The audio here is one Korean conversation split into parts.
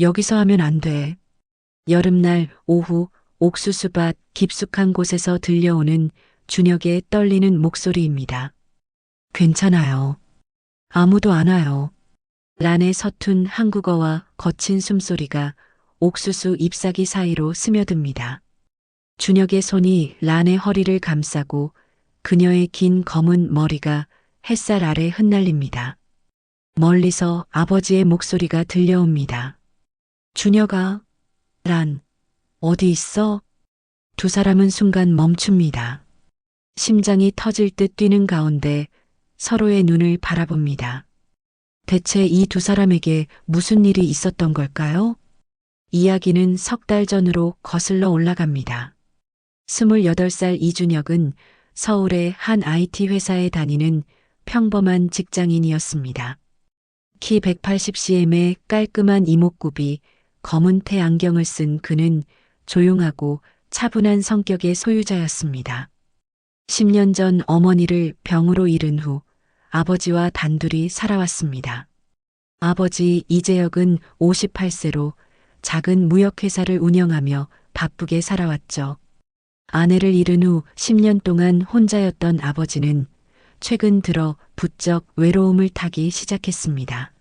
여기서 하면 안 돼. 여름날 오후 옥수수밭 깊숙한 곳에서 들려오는 준혁의 떨리는 목소리입니다. 괜찮아요. 아무도 안 와요. 란의 서툰 한국어와 거친 숨소리가 옥수수 잎사귀 사이로 스며듭니다. 준혁의 손이 란의 허리를 감싸고 그녀의 긴 검은 머리가 햇살 아래 흩날립니다. 멀리서 아버지의 목소리가 들려옵니다. 준혁아, 란, 어디 있어? 두 사람은 순간 멈춥니다. 심장이 터질 듯 뛰는 가운데 서로의 눈을 바라봅니다. 대체 이 두 사람에게 무슨 일이 있었던 걸까요? 이야기는 석 달 전으로 거슬러 올라갑니다. 28살 이준혁은 서울의 한 IT 회사에 다니는 평범한 직장인이었습니다. 키 180cm의 깔끔한 이목구비, 검은 테 안경을 쓴 그는 조용하고 차분한 성격의 소유자였습니다. 10년 전 어머니를 병으로 잃은 후 아버지와 단둘이 살아왔습니다. 아버지 이재혁은 58세로 작은 무역회사를 운영하며 바쁘게 살아왔죠. 아내를 잃은 후 10년 동안 혼자였던 아버지는 최근 들어 부쩍 외로움을 타기 시작했습니다.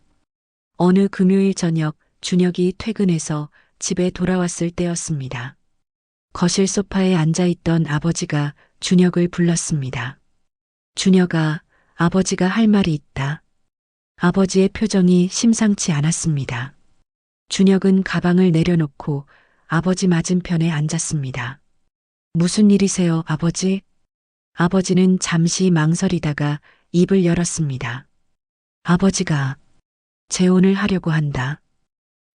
어느 금요일 저녁 준혁이 퇴근해서 집에 돌아왔을 때였습니다. 거실 소파에 앉아있던 아버지가 준혁을 불렀습니다. 준혁아, 아버지가 할 말이 있다. 아버지의 표정이 심상치 않았습니다. 준혁은 가방을 내려놓고 아버지 맞은편에 앉았습니다. 무슨 일이세요, 아버지? 아버지는 잠시 망설이다가 입을 열었습니다. 아버지가 재혼을 하려고 한다.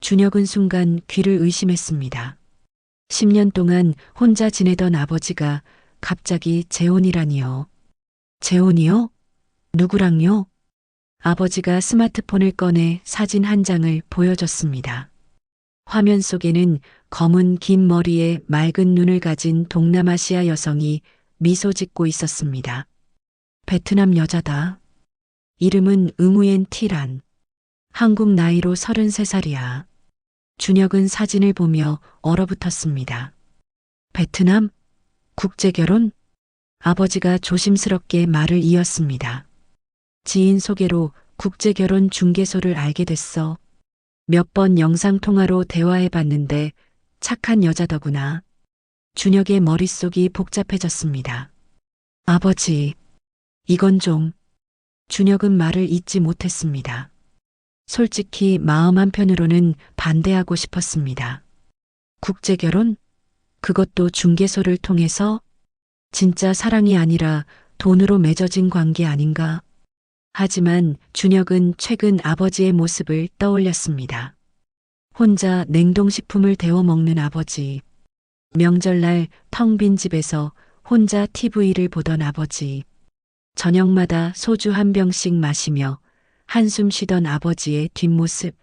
준혁은 순간 귀를 의심했습니다. 10년 동안 혼자 지내던 아버지가 갑자기 재혼이라니요. 재혼이요? 누구랑요? 아버지가 스마트폰을 꺼내 사진 한 장을 보여줬습니다. 화면 속에는 검은 긴 머리에 맑은 눈을 가진 동남아시아 여성이 미소 짓고 있었습니다. 베트남 여자다. 이름은 응우엔 티란. 한국 나이로 33살이야. 준혁은 사진을 보며 얼어붙었습니다. 베트남? 국제결혼? 아버지가 조심스럽게 말을 이었습니다. 지인 소개로 국제결혼 중개소를 알게 됐어. 몇 번 영상통화로 대화해봤는데 착한 여자더구나. 준혁의 머릿속이 복잡해졌습니다. 아버지, 이건 좀. 준혁은 말을 잇지 못했습니다. 솔직히 마음 한편으로는 반대하고 싶었습니다. 국제결혼? 그것도 중개소를 통해서? 진짜 사랑이 아니라 돈으로 맺어진 관계 아닌가? 하지만 준혁은 최근 아버지의 모습을 떠올렸습니다. 혼자 냉동식품을 데워 먹는 아버지. 명절날 텅 빈 집에서 혼자 TV를 보던 아버지. 저녁마다 소주 한 병씩 마시며 한숨 쉬던 아버지의 뒷모습.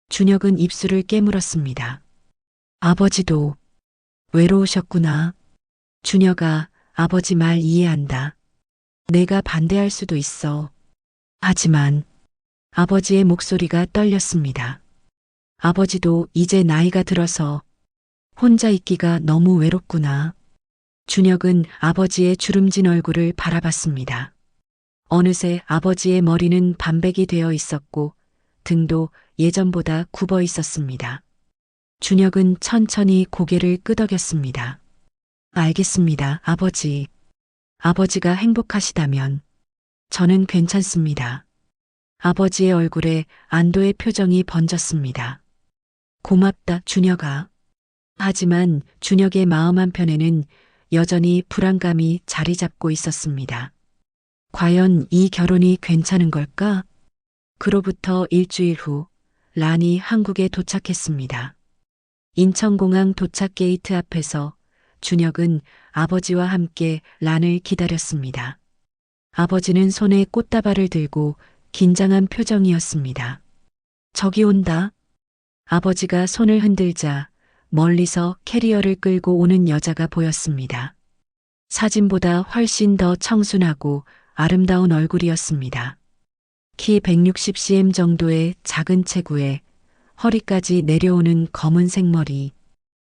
준혁은 입술을 깨물었습니다. 아버지도 외로우셨구나. 준혁아, 아버지 말 이해한다. 내가 반대할 수도 있어. 하지만 아버지의 목소리가 떨렸습니다. 아버지도 이제 나이가 들어서 혼자 있기가 너무 외롭구나. 준혁은 아버지의 주름진 얼굴을 바라봤습니다. 어느새 아버지의 머리는 반백이 되어 있었고 등도 예전보다 굽어 있었습니다. 준혁은 천천히 고개를 끄덕였습니다. 알겠습니다, 아버지. 아버지가 행복하시다면 저는 괜찮습니다. 아버지의 얼굴에 안도의 표정이 번졌습니다. 고맙다, 준혁아. 하지만 준혁의 마음 한편에는 여전히 불안감이 자리 잡고 있었습니다. 과연 이 결혼이 괜찮은 걸까? 그로부터 일주일 후 란이 한국에 도착했습니다. 인천공항 도착 게이트 앞에서 준혁은 아버지와 함께 란을 기다렸습니다. 아버지는 손에 꽃다발을 들고 긴장한 표정이었습니다. 저기 온다. 아버지가 손을 흔들자 멀리서 캐리어를 끌고 오는 여자가 보였습니다. 사진보다 훨씬 더 청순하고 아름다운 얼굴이었습니다. 키 160cm 정도의 작은 체구에 허리까지 내려오는 검은색 머리.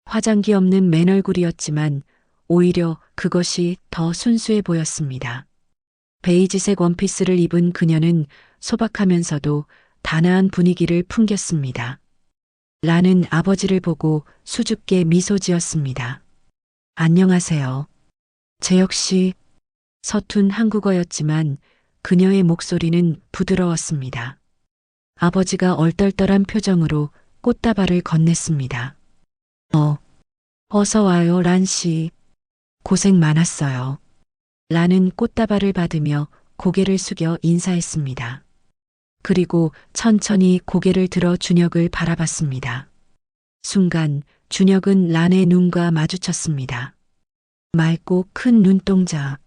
화장기 없는 맨얼굴이었지만 오히려 그것이 더 순수해 보였습니다. 베이지색 원피스를 입은 그녀는 소박하면서도 단아한 분위기를 풍겼습니다. 라는 아버지를 보고 수줍게 미소 지었습니다. 안녕하세요. 제 역시 서툰 한국어였지만 그녀의 목소리는 부드러웠습니다. 아버지가 얼떨떨한 표정으로 꽃다발을 건넸습니다. 어서 와요, 란 씨. 고생 많았어요. 라는 꽃다발을 받으며 고개를 숙여 인사했습니다. 그리고 천천히 고개를 들어 준혁을 바라봤습니다. 순간 준혁은 란의 눈과 마주쳤습니다. 맑고 큰 눈동자.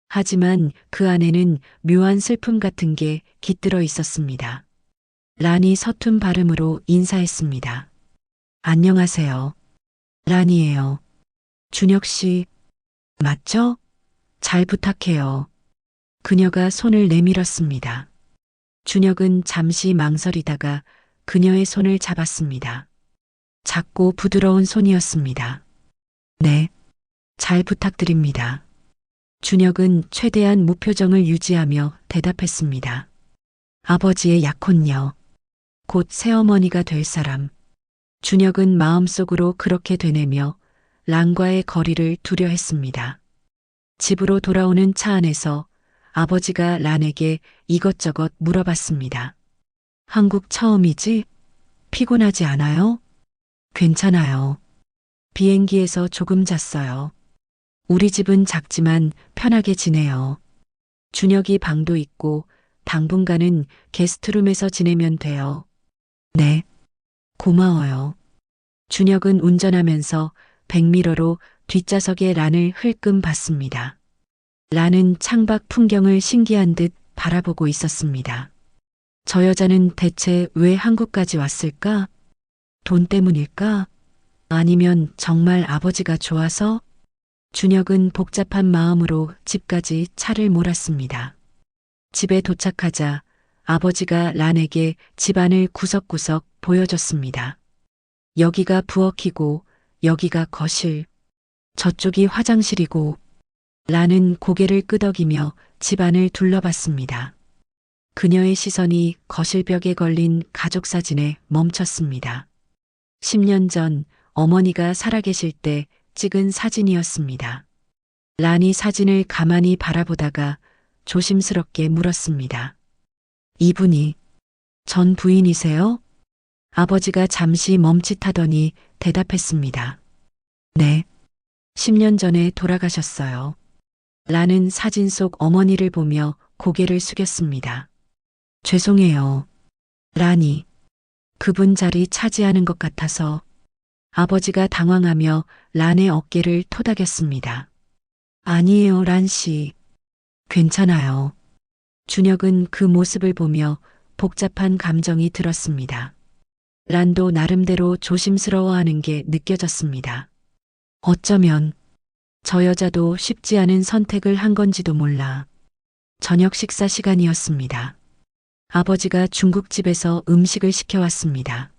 하지만 그 안에는 묘한 슬픔 같은 게 깃들어 있었습니다. 란이 서툰 발음으로 인사했습니다. 안녕하세요. 란이에요. 준혁 씨, 맞죠? 잘 부탁해요. 그녀가 손을 내밀었습니다. 준혁은 잠시 망설이다가 그녀의 손을 잡았습니다. 작고 부드러운 손이었습니다. 네, 잘 부탁드립니다. 준혁은 최대한 무표정을 유지하며 대답했습니다. 아버지의 약혼녀, 곧 새어머니가 될 사람. 준혁은 마음속으로 그렇게 되뇌며 란과의 거리를 두려했습니다. 집으로 돌아오는 차 안에서 아버지가 란에게 이것저것 물어봤습니다. 한국 처음이지? 피곤하지 않아요? 괜찮아요. 비행기에서 조금 잤어요. 우리 집은 작지만 편하게 지내요. 준혁이 방도 있고 당분간은 게스트룸에서 지내면 돼요. 네. 고마워요. 준혁은 운전하면서 백미러로 뒷좌석의 란을 흘끔 봤습니다. 란은 창밖 풍경을 신기한 듯 바라보고 있었습니다. 저 여자는 대체 왜 한국까지 왔을까? 돈 때문일까? 아니면 정말 아버지가 좋아서? 준혁은 복잡한 마음으로 집까지 차를 몰았습니다. 집에 도착하자 아버지가 란에게 집안을 구석구석 보여줬습니다. 여기가 부엌이고 여기가 거실, 저쪽이 화장실이고. 란은 고개를 끄덕이며 집안을 둘러봤습니다. 그녀의 시선이 거실벽에 걸린 가족 사진에 멈췄습니다. 10년 전 어머니가 살아계실 때 찍은 사진이었습니다. 란이 사진을 가만히 바라보다가 조심스럽게 물었습니다. 이분이 전 부인이세요? 아버지가 잠시 멈칫하더니 대답했습니다. 네. 10년 전에 돌아가셨어요. 란은 사진 속 어머니를 보며 고개를 숙였습니다. 죄송해요. 란이. 그분 자리 차지하는 것 같아서. 아버지가 당황하며 란의 어깨를 토닥였습니다. 아니에요, 란 씨. 괜찮아요. 준혁은 그 모습을 보며 복잡한 감정이 들었습니다. 란도 나름대로 조심스러워하는 게 느껴졌습니다. 어쩌면 저 여자도 쉽지 않은 선택을 한 건지도 몰라. 저녁 식사 시간이었습니다. 아버지가 중국집에서 음식을 시켜왔습니다.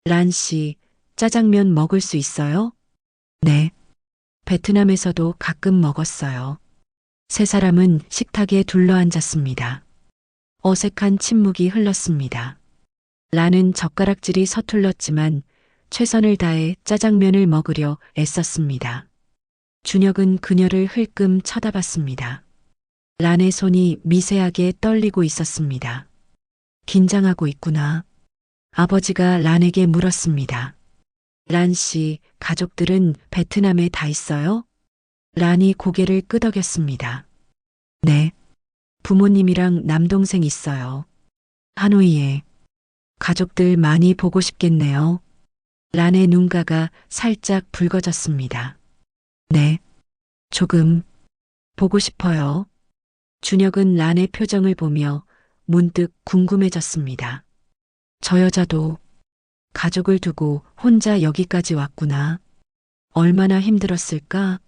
란 씨, 짜장면 먹을 수 있어요? 네. 베트남에서도 가끔 먹었어요. 세 사람은 식탁에 둘러앉았습니다. 어색한 침묵이 흘렀습니다. 란은 젓가락질이 서툴렀지만 최선을 다해 짜장면을 먹으려 애썼습니다. 준혁은 그녀를 흘끔 쳐다봤습니다. 란의 손이 미세하게 떨리고 있었습니다. 긴장하고 있구나. 아버지가 란에게 물었습니다. 란 씨, 가족들은 베트남에 다 있어요? 란이 고개를 끄덕였습니다. 네. 부모님이랑 남동생 있어요. 하노이에. 가족들 많이 보고 싶겠네요. 란의 눈가가 살짝 붉어졌습니다. 네. 조금 보고 싶어요. 준혁은 란의 표정을 보며 문득 궁금해졌습니다. 저 여자도 가족을 두고 혼자 여기까지 왔구나. 얼마나 힘들었을까?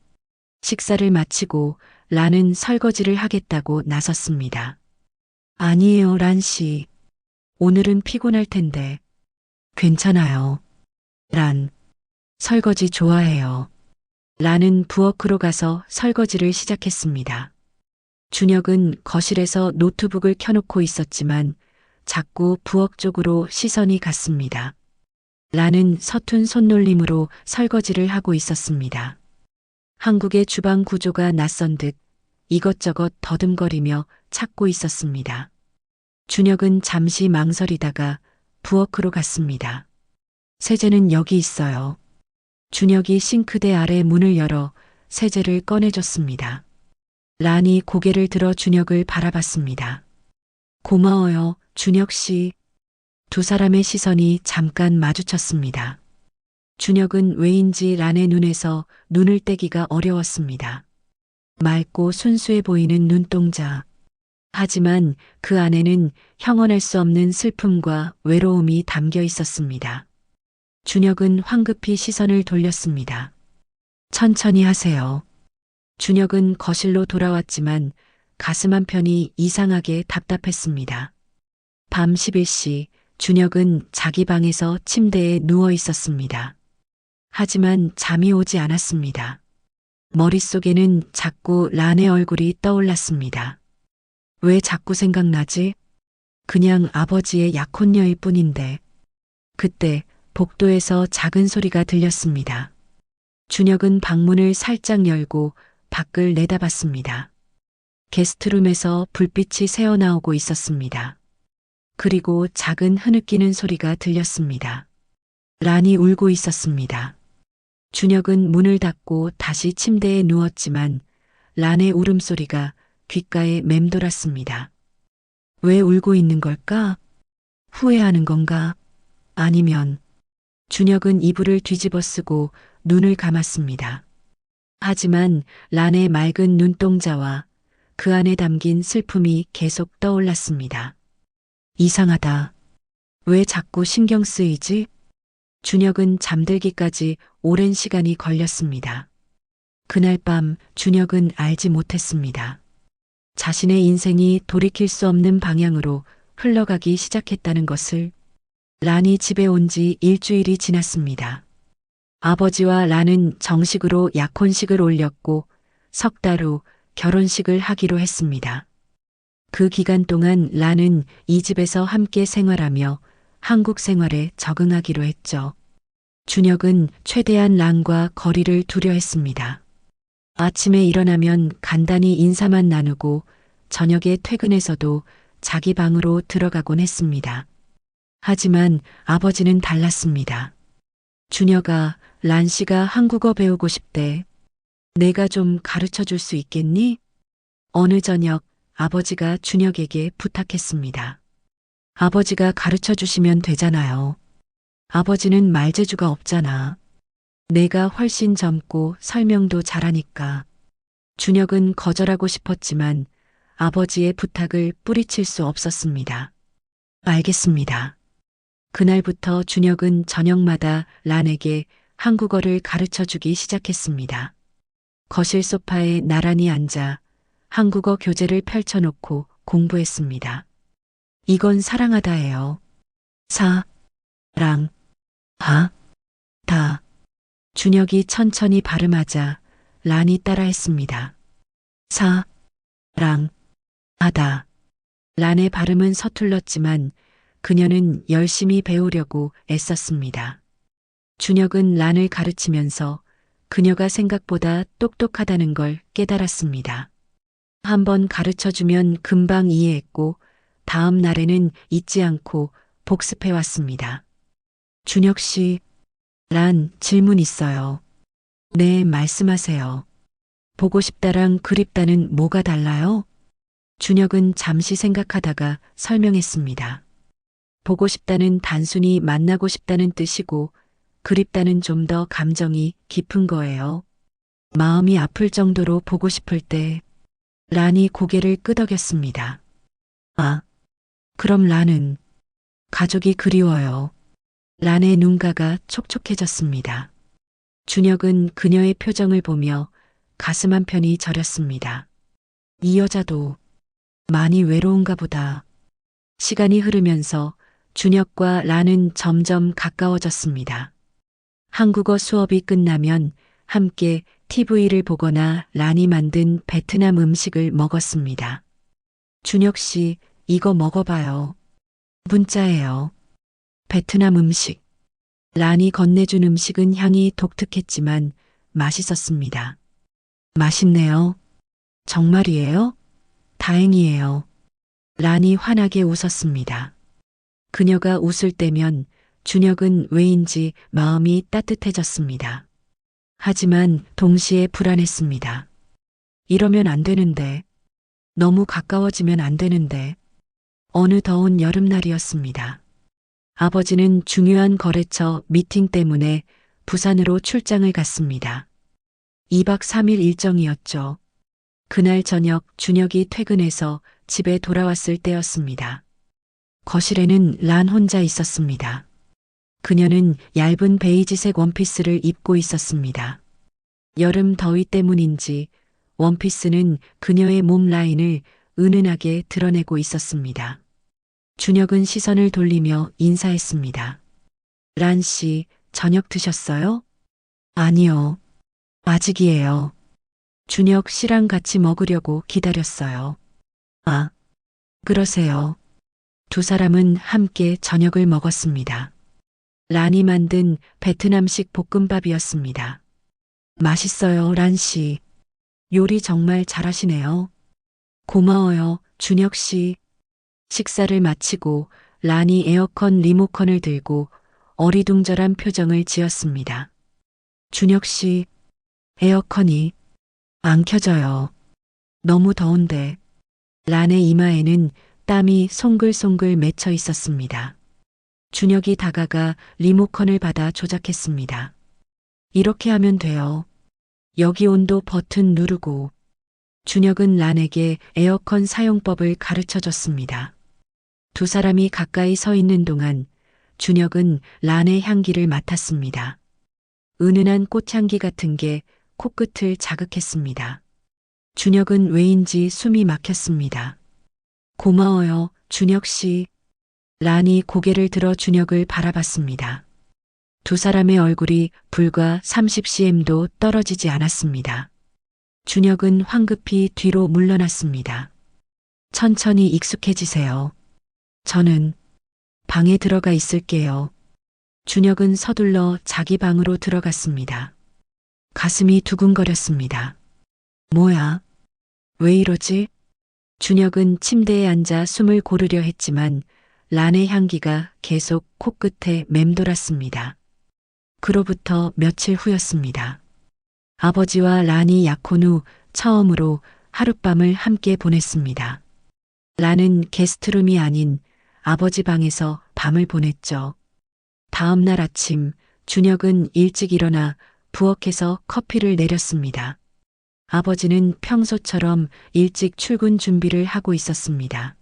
식사를 마치고 란은 설거지를 하겠다고 나섰습니다. 아니에요, 란 씨. 오늘은 피곤할 텐데. 괜찮아요. 란, 설거지 좋아해요. 란은 부엌으로 가서 설거지를 시작했습니다. 준혁은 거실에서 노트북을 켜놓고 있었지만 자꾸 부엌 쪽으로 시선이 갔습니다. 란은 서툰 손놀림으로 설거지를 하고 있었습니다. 한국의 주방 구조가 낯선 듯 이것저것 더듬거리며 찾고 있었습니다. 준혁은 잠시 망설이다가 부엌으로 갔습니다. 세제는 여기 있어요. 준혁이 싱크대 아래 문을 열어 세제를 꺼내줬습니다. 란이 고개를 들어 준혁을 바라봤습니다. 고마워요, 준혁 씨. 두 사람의 시선이 잠깐 마주쳤습니다. 준혁은 왜인지 란의 눈에서 눈을 떼기가 어려웠습니다. 맑고 순수해 보이는 눈동자. 하지만 그 안에는 형언할 수 없는 슬픔과 외로움이 담겨 있었습니다. 준혁은 황급히 시선을 돌렸습니다. 천천히 하세요. 준혁은 거실로 돌아왔지만 가슴 한편이 이상하게 답답했습니다. 밤 11시 준혁은 자기 방에서 침대에 누워 있었습니다. 하지만 잠이 오지 않았습니다. 머릿속에는 자꾸 란의 얼굴이 떠올랐습니다. 왜 자꾸 생각나지? 그냥 아버지의 약혼녀일 뿐인데. 그때 복도에서 작은 소리가 들렸습니다. 준혁은 방문을 살짝 열고 밖을 내다봤습니다. 게스트룸에서 불빛이 새어나오고 있었습니다. 그리고 작은 흐느끼는 소리가 들렸습니다. 란이 울고 있었습니다. 준혁은 문을 닫고 다시 침대에 누웠지만 란의 울음소리가 귓가에 맴돌았습니다. 왜 울고 있는 걸까? 후회하는 건가? 아니면 준혁은 이불을 뒤집어 쓰고 눈을 감았습니다. 하지만 란의 맑은 눈동자와 그 안에 담긴 슬픔이 계속 떠올랐습니다. 이상하다. 왜 자꾸 신경 쓰이지? 준혁은 잠들기까지 오랜 시간이 걸렸습니다. 그날 밤 준혁은 알지 못했습니다. 자신의 인생이 돌이킬 수 없는 방향으로 흘러가기 시작했다는 것을. 란이 집에 온 지 일주일이 지났습니다. 아버지와 란은 정식으로 약혼식을 올렸고 석 달 후 결혼식을 하기로 했습니다. 그 기간 동안 란은 이 집에서 함께 생활하며 한국 생활에 적응하기로 했죠. 준혁은 최대한 란과 거리를 두려 했습니다. 아침에 일어나면 간단히 인사만 나누고 저녁에 퇴근해서도 자기 방으로 들어가곤 했습니다. 하지만 아버지는 달랐습니다. 준혁아, 란 씨가 한국어 배우고 싶대. 내가 좀 가르쳐 줄 수 있겠니? 어느 저녁 아버지가 준혁에게 부탁했습니다. 아버지가 가르쳐 주시면 되잖아요. 아버지는 말재주가 없잖아. 내가 훨씬 젊고 설명도 잘하니까. 준혁은 거절하고 싶었지만 아버지의 부탁을 뿌리칠 수 없었습니다. 알겠습니다. 그날부터 준혁은 저녁마다 란에게 한국어를 가르쳐 주기 시작했습니다. 거실 소파에 나란히 앉아 한국어 교재를 펼쳐놓고 공부했습니다. 이건 사랑하다예요. 사, 랑, 하, 다. 준혁이 천천히 발음하자 란이 따라했습니다. 사, 랑, 하다. 란의 발음은 서툴렀지만 그녀는 열심히 배우려고 애썼습니다. 준혁은 란을 가르치면서 그녀가 생각보다 똑똑하다는 걸 깨달았습니다. 한번 가르쳐주면 금방 이해했고 다음 날에는 잊지 않고 복습해왔습니다. 준혁 씨, 란 질문 있어요. 네, 말씀하세요. 보고 싶다랑 그립다는 뭐가 달라요? 준혁은 잠시 생각하다가 설명했습니다. 보고 싶다는 단순히 만나고 싶다는 뜻이고 그립다는 좀 더 감정이 깊은 거예요. 마음이 아플 정도로 보고 싶을 때 란이 고개를 끄덕였습니다. 아, 그럼 란은 가족이 그리워요. 란의 눈가가 촉촉해졌습니다. 준혁은 그녀의 표정을 보며 가슴 한편이 저렸습니다. 이 여자도 많이 외로운가 보다. 시간이 흐르면서 준혁과 란은 점점 가까워졌습니다. 한국어 수업이 끝나면 함께 TV를 보거나 란이 만든 베트남 음식을 먹었습니다. 준혁 씨, 이거 먹어봐요. 문자예요. 베트남 음식. 란이 건네준 음식은 향이 독특했지만 맛있었습니다. 맛있네요. 정말이에요? 다행이에요. 란이 환하게 웃었습니다. 그녀가 웃을 때면 준혁은 왜인지 마음이 따뜻해졌습니다. 하지만 동시에 불안했습니다. 이러면 안 되는데, 너무 가까워지면 안 되는데, 어느 더운 여름날이었습니다. 아버지는 중요한 거래처 미팅 때문에 부산으로 출장을 갔습니다. 2박 3일 일정이었죠. 그날 저녁 준혁이 퇴근해서 집에 돌아왔을 때였습니다. 거실에는 란 혼자 있었습니다. 그녀는 얇은 베이지색 원피스를 입고 있었습니다. 여름 더위 때문인지 원피스는 그녀의 몸 라인을 은은하게 드러내고 있었습니다. 준혁은 시선을 돌리며 인사했습니다. 란 씨, 저녁 드셨어요? 아니요. 아직이에요. 준혁 씨랑 같이 먹으려고 기다렸어요. 아, 그러세요. 두 사람은 함께 저녁을 먹었습니다. 란이 만든 베트남식 볶음밥이었습니다. 맛있어요, 란 씨. 요리 정말 잘하시네요. 고마워요, 준혁 씨. 식사를 마치고 란이 에어컨 리모컨을 들고 어리둥절한 표정을 지었습니다. 준혁 씨, 에어컨이 안 켜져요. 너무 더운데. 란의 이마에는 땀이 송글송글 맺혀 있었습니다. 준혁이 다가가 리모컨을 받아 조작했습니다. 이렇게 하면 돼요. 여기 온도 버튼 누르고. 준혁은 란에게 에어컨 사용법을 가르쳐 줬습니다. 두 사람이 가까이 서 있는 동안 준혁은 란의 향기를 맡았습니다. 은은한 꽃향기 같은 게 코끝을 자극했습니다. 준혁은 왜인지 숨이 막혔습니다. 고마워요, 준혁 씨. 란이 고개를 들어 준혁을 바라봤습니다. 두 사람의 얼굴이 불과 30cm도 떨어지지 않았습니다. 준혁은 황급히 뒤로 물러났습니다. 천천히 익숙해지세요. 저는 방에 들어가 있을게요. 준혁은 서둘러 자기 방으로 들어갔습니다. 가슴이 두근거렸습니다. 뭐야? 왜 이러지? 준혁은 침대에 앉아 숨을 고르려 했지만 란의 향기가 계속 코끝에 맴돌았습니다. 그로부터 며칠 후였습니다. 아버지와 란이 약혼 후 처음으로 하룻밤을 함께 보냈습니다. 란은 게스트룸이 아닌 아버지 방에서 밤을 보냈죠. 다음 날 아침 준혁은 일찍 일어나 부엌에서 커피를 내렸습니다. 아버지는 평소처럼 일찍 출근 준비를 하고 있었습니다.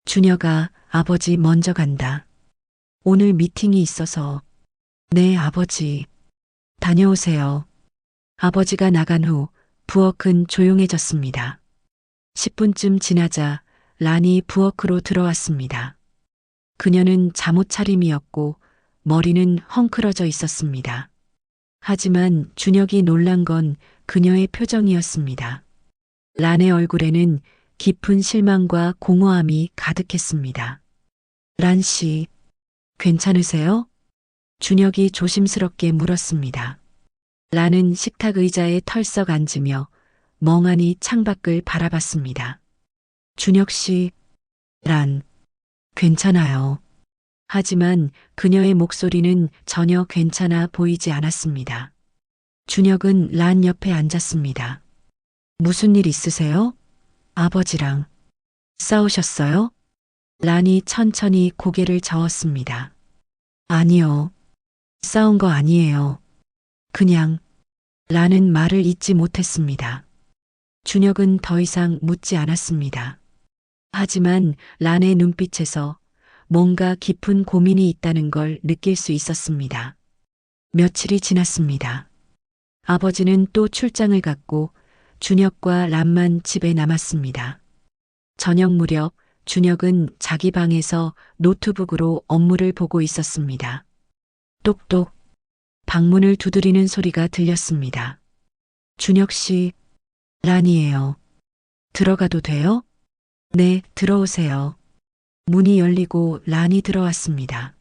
준혁아, 아버지 먼저 간다. 오늘 미팅이 있어서. 네, 아버지. 다녀오세요. 아버지가 나간 후 부엌은 조용해졌습니다. 10분쯤 지나자 란이 부엌으로 들어왔습니다. 그녀는 잠옷 차림이었고 머리는 헝클어져 있었습니다. 하지만 준혁이 놀란 건 그녀의 표정이었습니다. 란의 얼굴에는 깊은 실망과 공허함이 가득했습니다. 란 씨, 괜찮으세요? 준혁이 조심스럽게 물었습니다. 란은 식탁 의자에 털썩 앉으며 멍하니 창밖을 바라봤습니다. 준혁 씨, 란, 괜찮아요. 하지만 그녀의 목소리는 전혀 괜찮아 보이지 않았습니다. 준혁은 란 옆에 앉았습니다. 무슨 일 있으세요? 아버지랑 싸우셨어요? 란이 천천히 고개를 저었습니다. 아니요. 싸운 거 아니에요. 그냥 란은 말을 잇지 못했습니다. 준혁은 더 이상 묻지 않았습니다. 하지만 란의 눈빛에서 뭔가 깊은 고민이 있다는 걸 느낄 수 있었습니다. 며칠이 지났습니다. 아버지는 또 출장을 갔고 준혁과 란만 집에 남았습니다. 저녁 무렵 준혁은 자기 방에서 노트북으로 업무를 보고 있었습니다. 똑똑. 방문을 두드리는 소리가 들렸습니다. 준혁 씨, 란이에요. 들어가도 돼요? 네, 들어오세요. 문이 열리고 란이 들어왔습니다.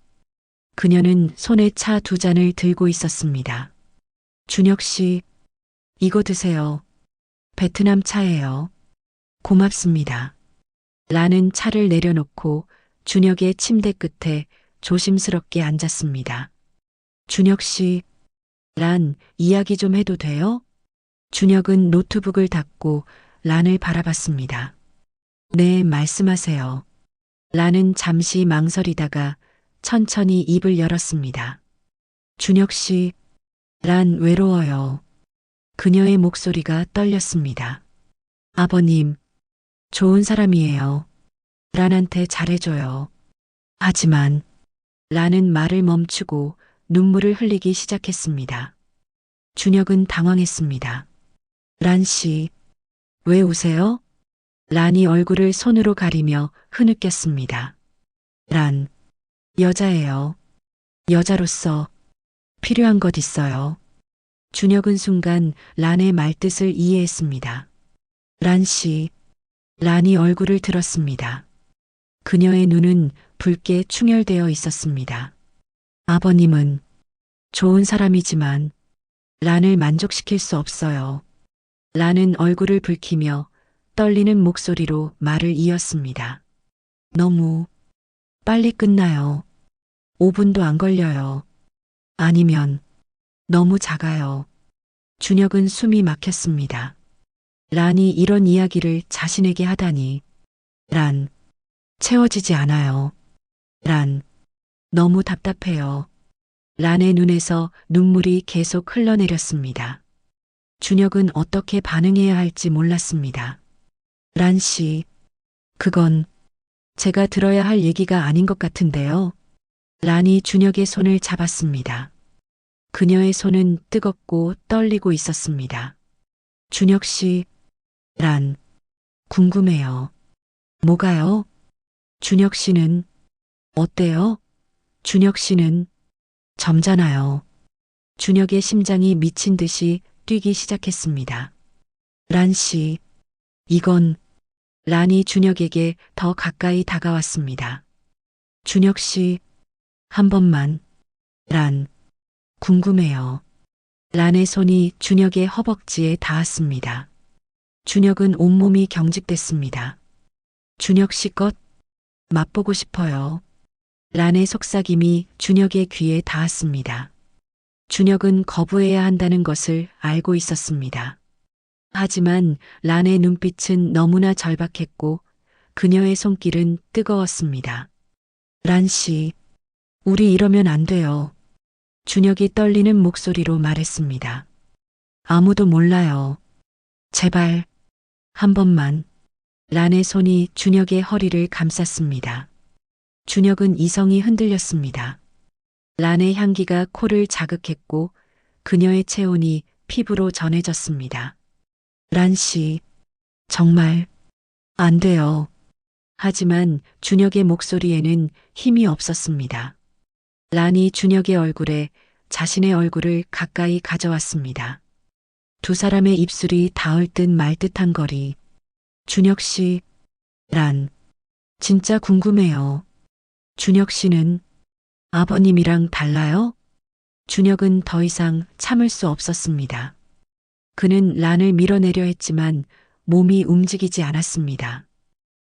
그녀는 손에 차 두 잔을 들고 있었습니다. 준혁 씨, 이거 드세요. 베트남 차예요. 고맙습니다. 란은 차를 내려놓고 준혁의 침대 끝에 조심스럽게 앉았습니다. 준혁 씨, 란, 이야기 좀 해도 돼요? 준혁은 노트북을 닫고 란을 바라봤습니다. 네, 말씀하세요. 란은 잠시 망설이다가 천천히 입을 열었습니다. 준혁 씨, 란 외로워요. 그녀의 목소리가 떨렸습니다. 아버님, 좋은 사람이에요. 란한테 잘해줘요. 하지만 란은 말을 멈추고 눈물을 흘리기 시작했습니다. 준혁은 당황했습니다. 란 씨, 왜 우세요? 란이 얼굴을 손으로 가리며 흐느꼈습니다. 란, 여자예요. 여자로서 필요한 것 있어요. 준혁은 순간 란의 말뜻을 이해했습니다. 란 씨, 란이 얼굴을 들었습니다. 그녀의 눈은 붉게 충혈되어 있었습니다. 아버님은 좋은 사람이지만 란을 만족시킬 수 없어요. 란은 얼굴을 붉히며 떨리는 목소리로 말을 이었습니다. 너무 빨리 끝나요. 5분도 안 걸려요. 아니면 너무 작아요. 준혁은 숨이 막혔습니다. 란이 이런 이야기를 자신에게 하다니. 란, 채워지지 않아요. 란, 너무 답답해요. 란의 눈에서 눈물이 계속 흘러내렸습니다. 준혁은 어떻게 반응해야 할지 몰랐습니다. 란 씨, 그건 제가 들어야 할 얘기가 아닌 것 같은데요. 란이 준혁의 손을 잡았습니다. 그녀의 손은 뜨겁고 떨리고 있었습니다. 준혁 씨, 란, 궁금해요. 뭐가요? 준혁 씨는 어때요? 준혁 씨는 점잖아요. 준혁의 심장이 미친 듯이 뛰기 시작했습니다. 란 씨, 이건 란이 준혁에게 더 가까이 다가왔습니다. 준혁 씨, 한 번만. 란, 궁금해요. 란의 손이 준혁의 허벅지에 닿았습니다. 준혁은 온몸이 경직됐습니다. 준혁 씨 것 맛보고 싶어요. 란의 속삭임이 준혁의 귀에 닿았습니다. 준혁은 거부해야 한다는 것을 알고 있었습니다. 하지만 란의 눈빛은 너무나 절박했고 그녀의 손길은 뜨거웠습니다. 란 씨, 우리 이러면 안 돼요. 준혁이 떨리는 목소리로 말했습니다. 아무도 몰라요. 제발, 한 번만. 란의 손이 준혁의 허리를 감쌌습니다. 준혁은 이성이 흔들렸습니다. 란의 향기가 코를 자극했고 그녀의 체온이 피부로 전해졌습니다. 란 씨, 정말 안 돼요. 하지만 준혁의 목소리에는 힘이 없었습니다. 란이 준혁의 얼굴에 자신의 얼굴을 가까이 가져왔습니다. 두 사람의 입술이 닿을 듯 말 듯한 거리. 준혁 씨, 란, 진짜 궁금해요. 준혁 씨는 아버님이랑 달라요? 준혁은 더 이상 참을 수 없었습니다. 그는 란을 밀어내려 했지만 몸이 움직이지 않았습니다.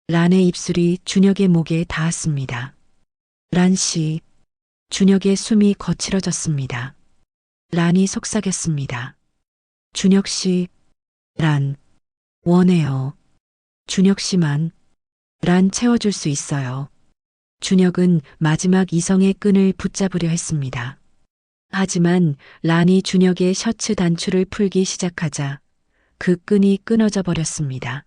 란의 입술이 준혁의 목에 닿았습니다. 란 씨, 준혁의 숨이 거칠어졌습니다. 란이 속삭였습니다. 준혁 씨, 란, 원해요. 준혁 씨만, 란 채워줄 수 있어요. 준혁은 마지막 이성의 끈을 붙잡으려 했습니다. 하지만 란이 준혁의 셔츠 단추를 풀기 시작하자 그 끈이 끊어져 버렸습니다.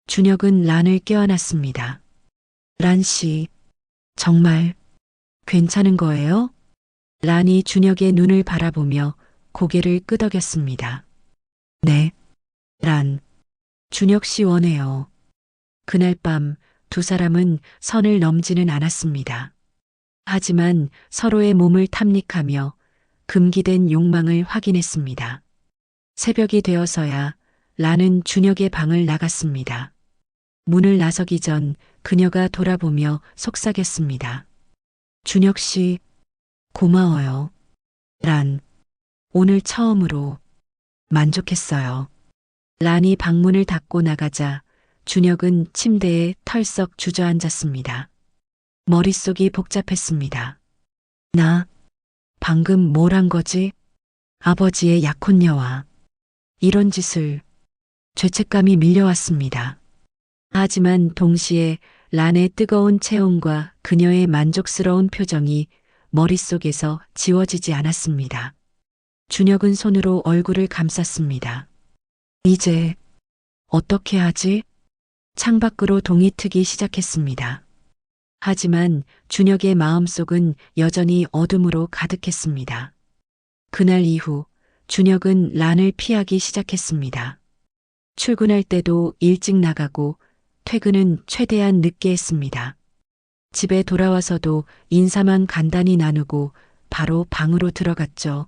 준혁은 란을 껴안았습니다. 란 씨, 정말 괜찮은 거예요? 란이 준혁의 눈을 바라보며 고개를 끄덕였습니다. 네, 란, 준혁 씨 원해요. 그날 밤 두 사람은 선을 넘지는 않았습니다. 하지만 서로의 몸을 탐닉하며 금기된 욕망을 확인했습니다. 새벽이 되어서야 란은 준혁의 방을 나갔습니다. 문을 나서기 전 그녀가 돌아보며 속삭였습니다. 준혁 씨, 고마워요. 란, 오늘 처음으로 만족했어요. 란이 방문을 닫고 나가자 준혁은 침대에 털썩 주저앉았습니다. 머릿속이 복잡했습니다. 나 방금 뭘 한 거지? 아버지의 약혼녀와 이런 짓을 죄책감이 밀려왔습니다. 하지만 동시에 란의 뜨거운 체온과 그녀의 만족스러운 표정이 머릿속에서 지워지지 않았습니다. 준혁은 손으로 얼굴을 감쌌습니다. 이제 어떻게 하지? 창밖으로 동이 트기 시작했습니다. 하지만 준혁의 마음속은 여전히 어둠으로 가득했습니다. 그날 이후 준혁은 란을 피하기 시작했습니다. 출근할 때도 일찍 나가고 퇴근은 최대한 늦게 했습니다. 집에 돌아와서도 인사만 간단히 나누고 바로 방으로 들어갔죠.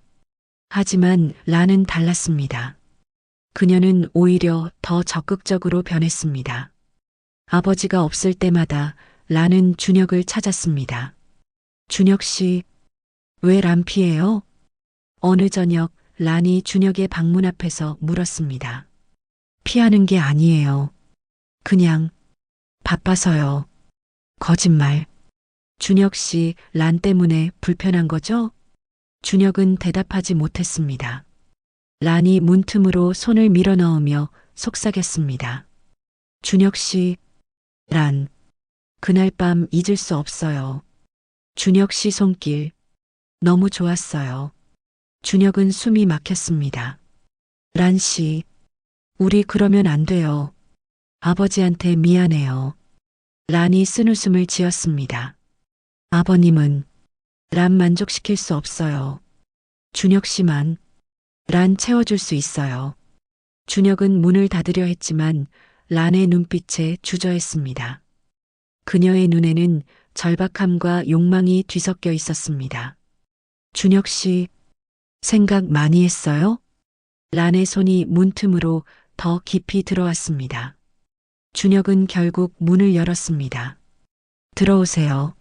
하지만 란은 달랐습니다. 그녀는 오히려 더 적극적으로 변했습니다. 아버지가 없을 때마다 란은 준혁을 찾았습니다. 준혁 씨, 왜 란 피해요? 어느 저녁 란이 준혁의 방문 앞에서 물었습니다. 피하는 게 아니에요. 그냥 바빠서요. 거짓말. 준혁 씨, 란 때문에 불편한 거죠? 준혁은 대답하지 못했습니다. 란이 문틈으로 손을 밀어넣으며 속삭였습니다. 준혁 씨, 란, 그날 밤 잊을 수 없어요. 준혁 씨 손길, 너무 좋았어요. 준혁은 숨이 막혔습니다. 란 씨, 우리 그러면 안 돼요. 아버지한테 미안해요. 란이 쓴웃음을 지었습니다. 아버님은 란 만족시킬 수 없어요. 준혁 씨만 란 채워줄 수 있어요. 준혁은 문을 닫으려 했지만 란의 눈빛에 주저했습니다. 그녀의 눈에는 절박함과 욕망이 뒤섞여 있었습니다. 준혁 씨, 생각 많이 했어요? 란의 손이 문틈으로 더 깊이 들어왔습니다. 준혁은 결국 문을 열었습니다. 들어오세요.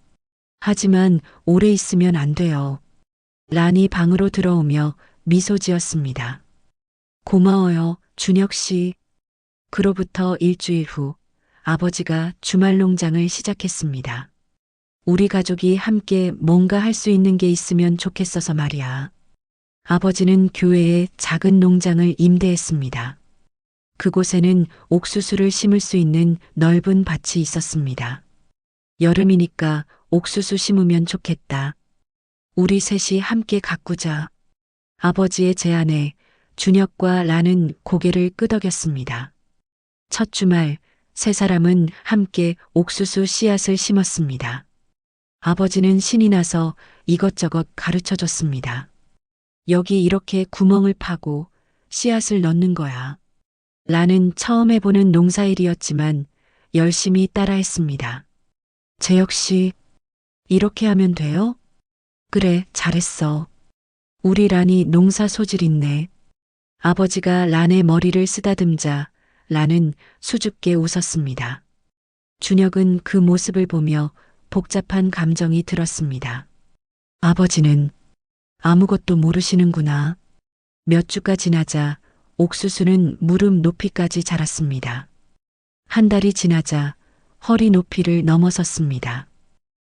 하지만 오래 있으면 안 돼요. 란이 방으로 들어오며 미소 지었습니다. 고마워요, 준혁 씨. 그로부터 일주일 후 아버지가 주말 농장을 시작했습니다. 우리 가족이 함께 뭔가 할 수 있는 게 있으면 좋겠어서 말이야. 아버지는 교회에 작은 농장을 임대했습니다. 그곳에는 옥수수를 심을 수 있는 넓은 밭이 있었습니다. 여름이니까 옥수수 심으면 좋겠다. 우리 셋이 함께 가꾸자. 아버지의 제안에 준혁과 란은 고개를 끄덕였습니다. 첫 주말 세 사람은 함께 옥수수 씨앗을 심었습니다. 아버지는 신이 나서 이것저것 가르쳐 줬습니다. 여기 이렇게 구멍을 파고 씨앗을 넣는 거야. 란은 처음 해보는 농사일이었지만 열심히 따라했습니다. 제 역시 이렇게 하면 돼요? 그래, 잘했어. 우리 란이 농사 소질 있네. 아버지가 란의 머리를 쓰다듬자 란은 수줍게 웃었습니다. 준혁은 그 모습을 보며 복잡한 감정이 들었습니다. 아버지는 아무것도 모르시는구나. 몇 주가 지나자 옥수수는 무릎 높이까지 자랐습니다. 한 달이 지나자 허리 높이를 넘어섰습니다.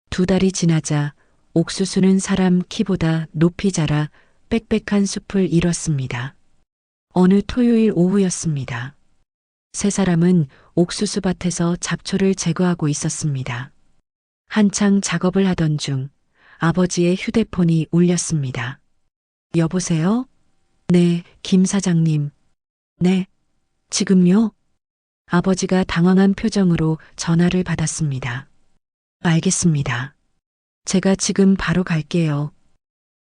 두 달이 지나자 옥수수는 사람 키보다 높이 자라 빽빽한 숲을 이뤘습니다. 어느 토요일 오후였습니다. 세 사람은 옥수수 밭에서 잡초를 제거하고 있었습니다. 한창 작업을 하던 중 아버지의 휴대폰이 울렸습니다. 여보세요? 네, 김 사장님. 네, 지금요? 아버지가 당황한 표정으로 전화를 받았습니다. 알겠습니다. 제가 지금 바로 갈게요.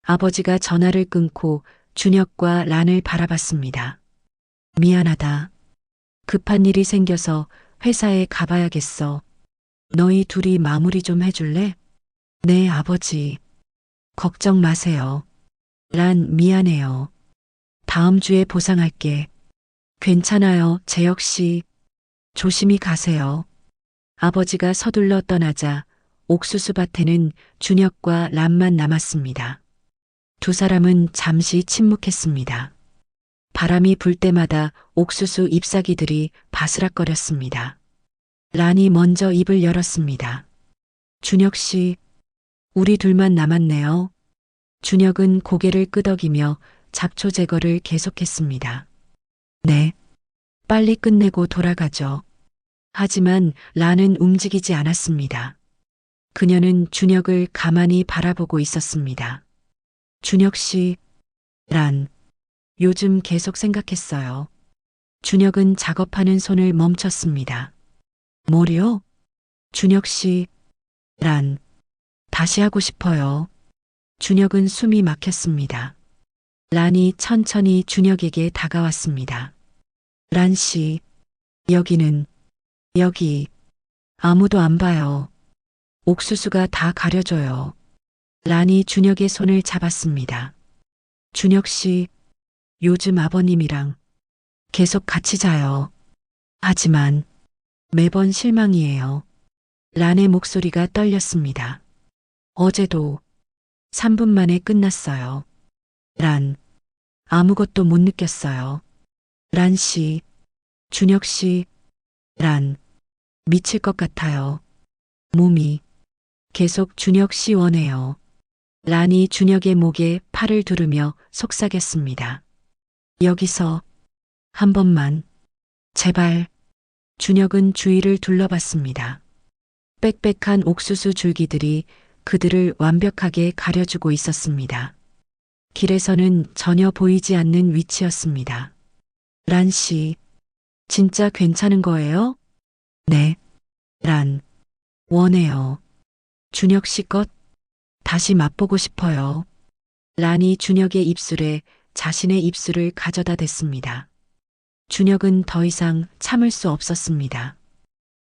아버지가 전화를 끊고 준혁과 란을 바라봤습니다. 미안하다. 급한 일이 생겨서 회사에 가봐야겠어. 너희 둘이 마무리 좀 해줄래? 네, 아버지. 걱정 마세요. 란, 미안해요. 다음 주에 보상할게. 괜찮아요, 재혁 씨. 조심히 가세요. 아버지가 서둘러 떠나자 옥수수밭에는 준혁과 란만 남았습니다. 두 사람은 잠시 침묵했습니다. 바람이 불 때마다 옥수수 잎사귀들이 바스락거렸습니다. 란이 먼저 입을 열었습니다. 준혁 씨, 우리 둘만 남았네요. 준혁은 고개를 끄덕이며 잡초 제거를 계속했습니다. 네, 빨리 끝내고 돌아가죠. 하지만 란은 움직이지 않았습니다. 그녀는 준혁을 가만히 바라보고 있었습니다. 준혁 씨, 란, 요즘 계속 생각했어요. 준혁은 작업하는 손을 멈췄습니다. 뭐요? 준혁 씨, 란, 다시 하고 싶어요. 준혁은 숨이 막혔습니다. 란이 천천히 준혁에게 다가왔습니다. 란 씨, 여기는, 여기, 아무도 안 봐요. 옥수수가 다 가려져요. 란이 준혁의 손을 잡았습니다. 준혁 씨, 요즘 아버님이랑 계속 같이 자요. 하지만 매번 실망이에요. 란의 목소리가 떨렸습니다. 어제도 3분 만에 끝났어요. 란, 아무것도 못 느꼈어요. 란 씨, 준혁 씨, 란, 미칠 것 같아요. 몸이 계속 준혁 씨 원해요. 란이 준혁의 목에 팔을 두르며 속삭였습니다. 여기서 한 번만, 제발. 준혁은 주위를 둘러봤습니다. 빽빽한 옥수수 줄기들이 그들을 완벽하게 가려주고 있었습니다. 길에서는 전혀 보이지 않는 위치였습니다. 란 씨, 진짜 괜찮은 거예요? 네. 란, 원해요. 준혁 씨 것 다시 맛보고 싶어요. 란이 준혁의 입술에 자신의 입술을 가져다 댔습니다. 준혁은 더 이상 참을 수 없었습니다.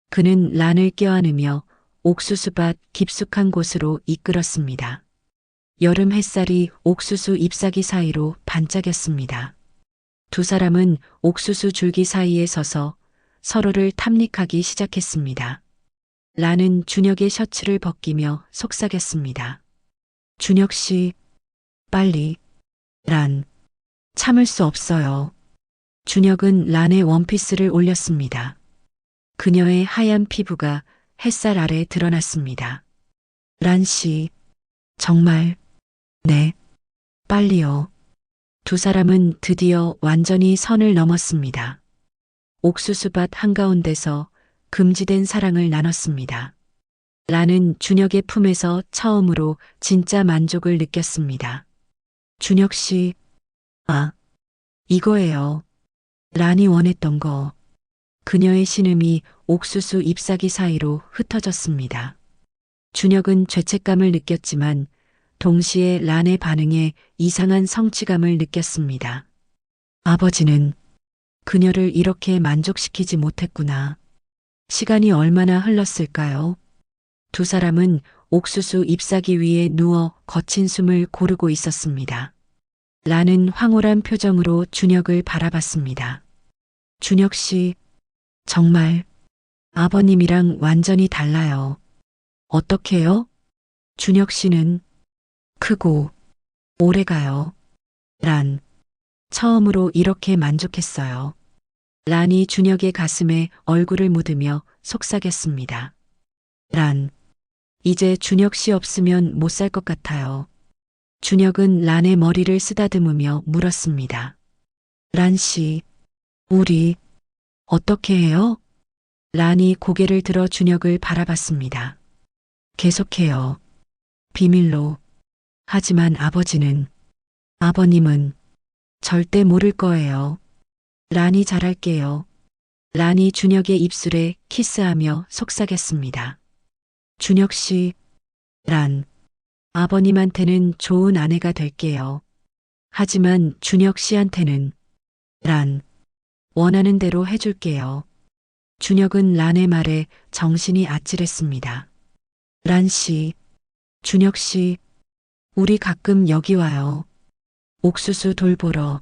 그는 란을 껴안으며 옥수수밭 깊숙한 곳으로 이끌었습니다. 여름 햇살이 옥수수 잎사귀 사이로 반짝였습니다. 두 사람은 옥수수 줄기 사이에 서서 서로를 탐닉하기 시작했습니다. 란은 준혁의 셔츠를 벗기며 속삭였습니다. 준혁 씨, 빨리. 란, 참을 수 없어요. 준혁은 란의 원피스를 올렸습니다. 그녀의 하얀 피부가 햇살 아래 드러났습니다. 란 씨, 정말, 네, 빨리요. 두 사람은 드디어 완전히 선을 넘었습니다. 옥수수밭 한가운데서 금지된 사랑을 나눴습니다. 란은 준혁의 품에서 처음으로 진짜 만족을 느꼈습니다. 준혁 씨, 아, 이거예요. 란이 원했던 거. 그녀의 신음이 옥수수 잎사귀 사이로 흩어졌습니다. 준혁은 죄책감을 느꼈지만 동시에 란의 반응에 이상한 성취감을 느꼈습니다. 아버지는 그녀를 이렇게 만족시키지 못했구나. 시간이 얼마나 흘렀을까요? 두 사람은 옥수수 잎사귀 위에 누워 거친 숨을 고르고 있었습니다. 란은 황홀한 표정으로 준혁을 바라봤습니다. 준혁 씨, 정말 아버님이랑 완전히 달라요. 어떻게요? 준혁 씨는 크고 오래가요. 란, 처음으로 이렇게 만족했어요. 란이 준혁의 가슴에 얼굴을 묻으며 속삭였습니다. 란, 이제 준혁 씨 없으면 못 살 것 같아요. 준혁은 란의 머리를 쓰다듬으며 물었습니다. 란 씨, 우리 어떻게 해요? 란이 고개를 들어 준혁을 바라봤습니다. 계속해요. 비밀로. 하지만 아버님은 절대 모를 거예요. 란이 잘할게요. 란이 준혁의 입술에 키스하며 속삭였습니다. 준혁 씨, 란, 아버님한테는 좋은 아내가 될게요. 하지만 준혁 씨한테는 란, 원하는 대로 해줄게요. 준혁은 란의 말에 정신이 아찔했습니다. 란 씨, 준혁 씨, 우리 가끔 여기 와요. 옥수수 돌보러.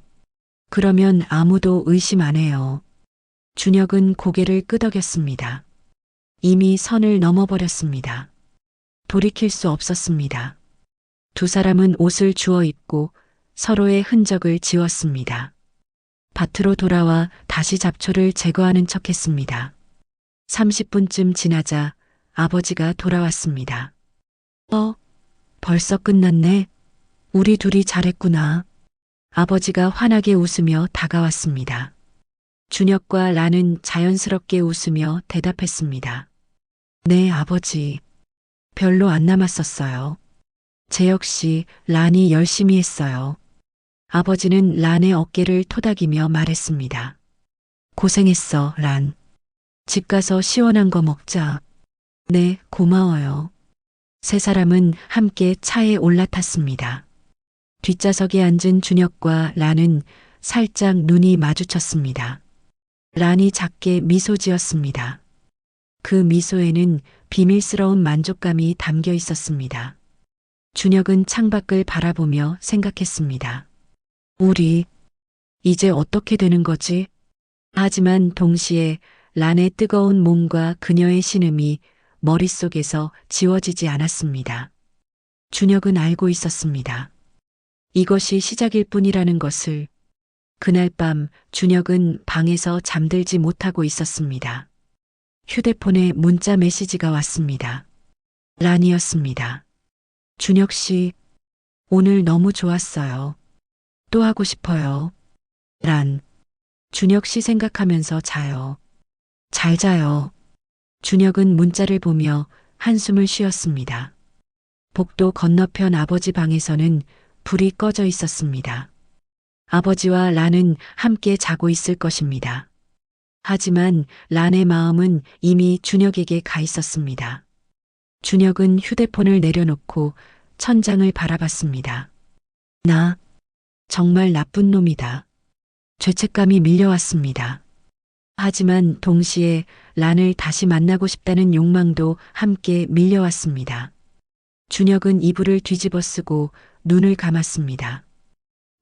그러면 아무도 의심 안 해요. 준혁은 고개를 끄덕였습니다. 이미 선을 넘어버렸습니다. 돌이킬 수 없었습니다. 두 사람은 옷을 주워 입고 서로의 흔적을 지웠습니다. 밭으로 돌아와 다시 잡초를 제거하는 척 했습니다. 30분쯤 지나자 아버지가 돌아왔습니다. 벌써 끝났네. 우리 둘이 잘했구나. 아버지가 환하게 웃으며 다가왔습니다. 준혁과 란은 자연스럽게 웃으며 대답했습니다. 네, 아버지. 별로 안 남았었어요. 제 역시 란이 열심히 했어요. 아버지는 란의 어깨를 토닥이며 말했습니다. 고생했어, 란. 집 가서 시원한 거 먹자. 네, 고마워요. 세 사람은 함께 차에 올라탔습니다. 뒷좌석에 앉은 준혁과 란은 살짝 눈이 마주쳤습니다. 란이 작게 미소 지었습니다. 그 미소에는 비밀스러운 만족감이 담겨 있었습니다. 준혁은 창밖을 바라보며 생각했습니다. 우리 이제 어떻게 되는 거지? 하지만 동시에 란의 뜨거운 몸과 그녀의 신음이 머릿속에서 지워지지 않았습니다. 준혁은 알고 있었습니다. 이것이 시작일 뿐이라는 것을. 그날 밤 준혁은 방에서 잠들지 못하고 있었습니다. 휴대폰에 문자 메시지가 왔습니다. 란이었습니다. 준혁 씨, 오늘 너무 좋았어요. 또 하고 싶어요. 란. 준혁 씨 생각하면서 자요. 잘 자요. 준혁은 문자를 보며 한숨을 쉬었습니다. 복도 건너편 아버지 방에서는 불이 꺼져 있었습니다. 아버지와 란은 함께 자고 있을 것입니다. 하지만 란의 마음은 이미 준혁에게 가 있었습니다. 준혁은 휴대폰을 내려놓고 천장을 바라봤습니다. 나 정말 나쁜 놈이다. 죄책감이 밀려왔습니다. 하지만 동시에 란을 다시 만나고 싶다는 욕망도 함께 밀려왔습니다. 준혁은 이불을 뒤집어 쓰고 눈을 감았습니다.